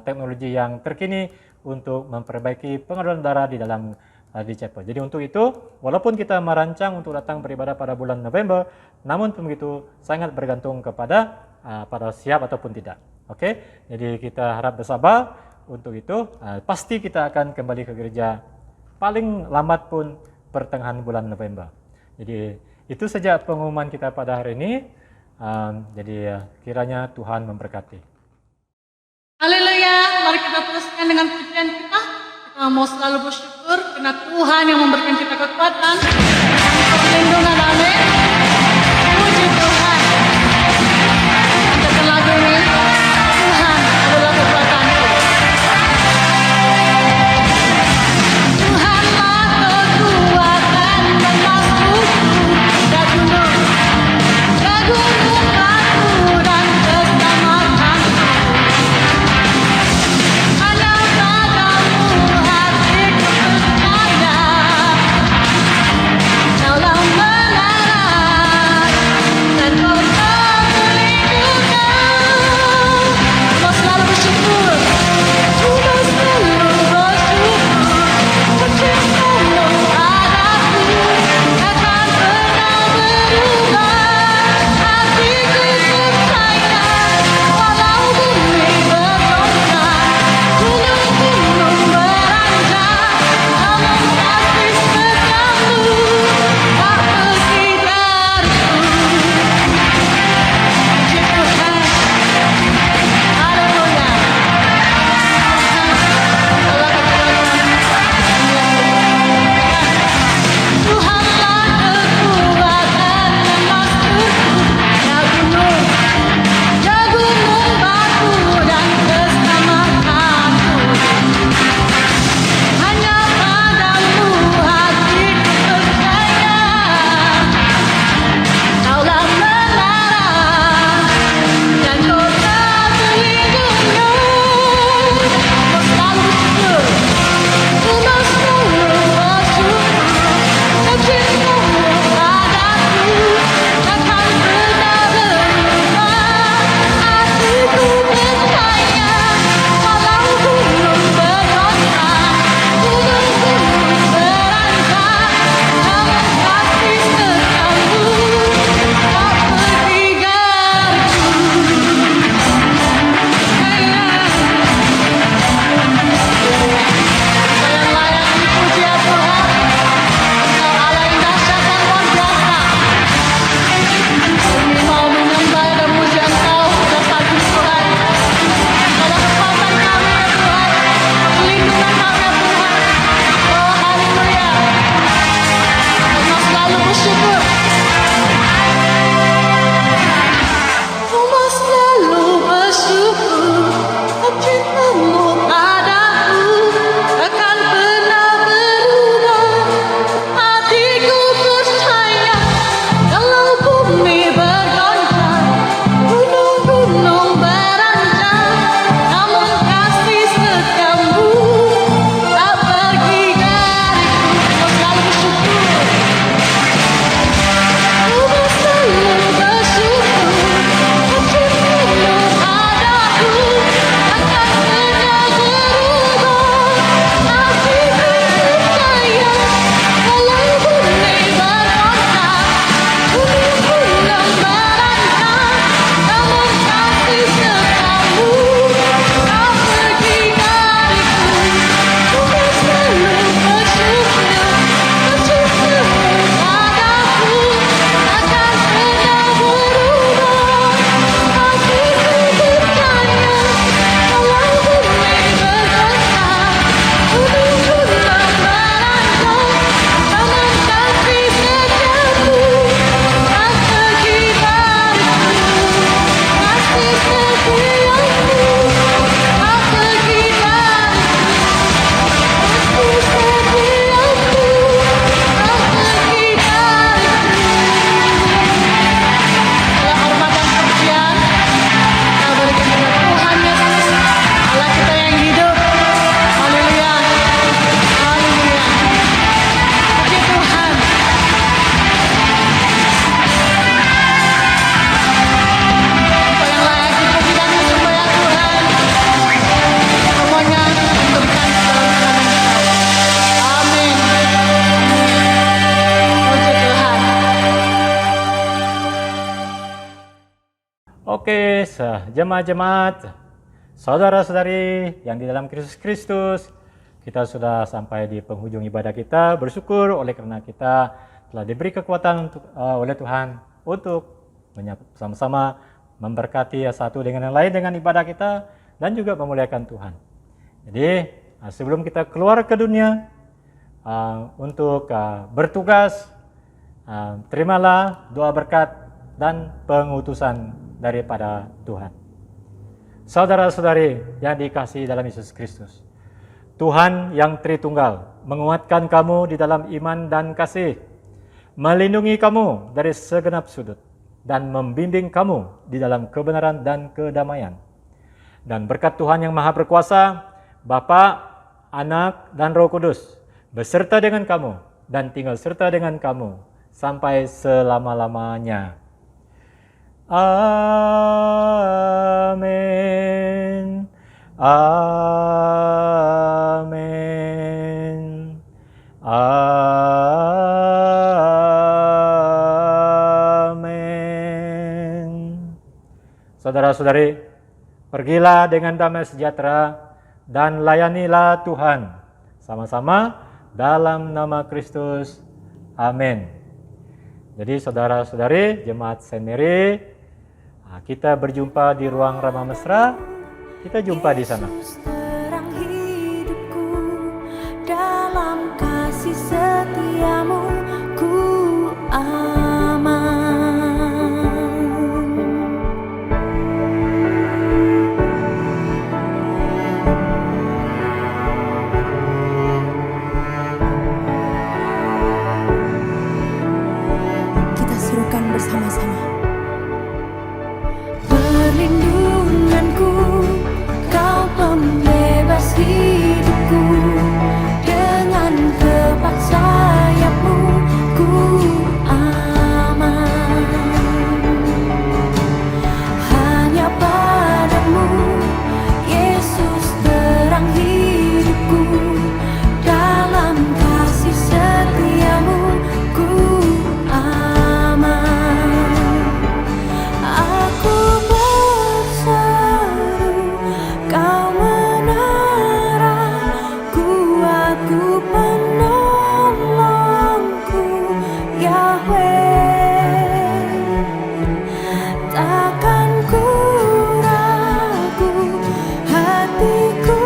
teknologi yang terkini untuk memperbaiki pengaliran udara di dalam Lady Chapel. Jadi untuk itu, walaupun kita merancang untuk datang beribadah pada bulan November, namun begitu sangat bergantung kepada pada siap ataupun tidak. Oke, jadi kita harap bersabar untuk itu, pasti kita akan kembali ke gereja paling lambat pun pertengahan bulan November. Jadi itu saja pengumuman kita pada hari ini. Jadi kiranya Tuhan memberkati. Haleluya, mari kita teruskan dengan pujian kita. Kita mau selalu bersyukur karena Tuhan yang memberikan kita kekuatan dan perlindungan. Amin. Puji Tuhan. Kita lagu ini, Tuhan adalah kekuatanku. Tuhanlah kekuatan dan masukku dan gunung batu dan keselamatanku. Hanya padamu hatiku percaya, Kaulah menarik dan Kau melindungi. Kau selalu bersyukur, Kau selalu bersyukur. Cintamu padaku takkan pernah berubah. Hatiku percaya, walau bumi bergoncang, gunung-gunung beranjak, namun kasih setiamu tak pergi dariku. Puji Tuhan, haleluya. Tuhanlah kekuatan dan masukku, ya gunung batu dan keselamatanku. Hanya padamu hatiku percaya, Kaulah menarik dan Kau tak melindungi. Kau selalu bersyukur, Kau selalu bersyukur. Cintamu padaku takkan pernah berubah. Hatiku percaya, walau gunung bergoncang, gunung-gunung beranjak, namun kasih setiamu tak pergi dariku. Kau yang layak dipuji ya Tuhan. Engkau Allah yang dahsyat dan luar biasa. Kami mau menyembah dan memuji Engkau pada pagi Tuhan. Engkaulah kekuatan kami ya Tuhan, perlindungan kami ya Tuhan. Oh haleluya. Kami mau selalu bersyukur. Kau mau selalu bersyukur. Cintamu padaku takkan pernah berubah. Hatiku percaya, walau bumi bergoncang, gunung-gunung beranjak, namun kasih setiamu tak pergi dariku. Kau selalu bersyukur. Kau selalu bersyukur. Cintamu padaku takkan pernah berubah. Hatiku percaya, walau bumi bergoncang, gunung-gunung beranjak, namun kasih setiamu tak pergi dariku. Kau selalu bersyukur. Cintamu padaku takkan pernah berubah. Hatiku percaya, walau bumi bergoncang, gunung-gunung beranjak, namun kasih setiamu tak pergi dariku. Kasih setiamu tak pergi dariku. Kasih setiamu tak pergi dariku. Segala hormat dan pujian kita berikan kepada Tuhan Yesus, Allah kita yang hidup. Haleluya. Haleluya. Puji Tuhan. Kau yang layak dipuji dan disembah ya Tuhan. Semuanya memberikan segala Engkau. Amin. Puji Tuhan. Oke, jemaat-jemaat, Saudara-saudari yang di dalam Kristus, kita sudah sampai di penghujung ibadah kita. Bersyukur oleh karena kita telah diberi kekuatan oleh Tuhan untuk bersama-sama memberkati satu dengan yang lain dengan ibadah kita dan juga memuliakan Tuhan. Jadi sebelum kita keluar ke dunia untuk bertugas, terimalah doa berkat dan pengutusan daripada Tuhan. Saudara-saudari yang dikasihi dalam Yesus Kristus, Tuhan yang Tritunggal menguatkan kamu di dalam iman dan kasih, melindungi kamu dari segenap sudut, dan membimbing kamu di dalam kebenaran dan kedamaian. Dan berkat Tuhan yang Maha Berkuasa, Bapa, Anak, dan Roh Kudus, beserta dengan kamu dan tinggal serta dengan kamu sampai selama-lamanya. Amin. Amin. Amin. Saudara-saudari, pergilah dengan damai sejahtera dan layanilah Tuhan sama-sama dalam nama Kristus. Amin. Jadi saudara-saudari jemaat Saint Mary, kita berjumpa di ruang Rama Mesra. Kita jumpa di sana. Terang hidupku, dalam kasih setiamu ku aman. Kita serukan bersama-sama. Perlindunganku, Kau pembebas hidupku, dengan kepak sayapmu ku aman. Hanya padamu, Yesus terang hidupku, dalam kasih setiamu ku aman. Aku berseru, Kau menara, kuatku penolongku, Yahweh. Takkan ku ragu, hatiku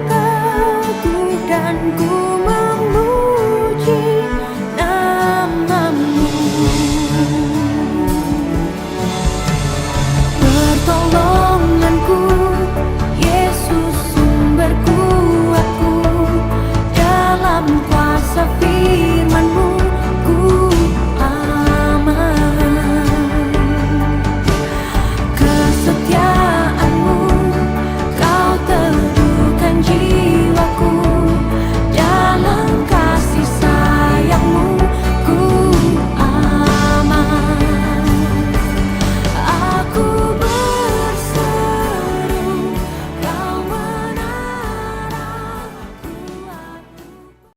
teguh dan ku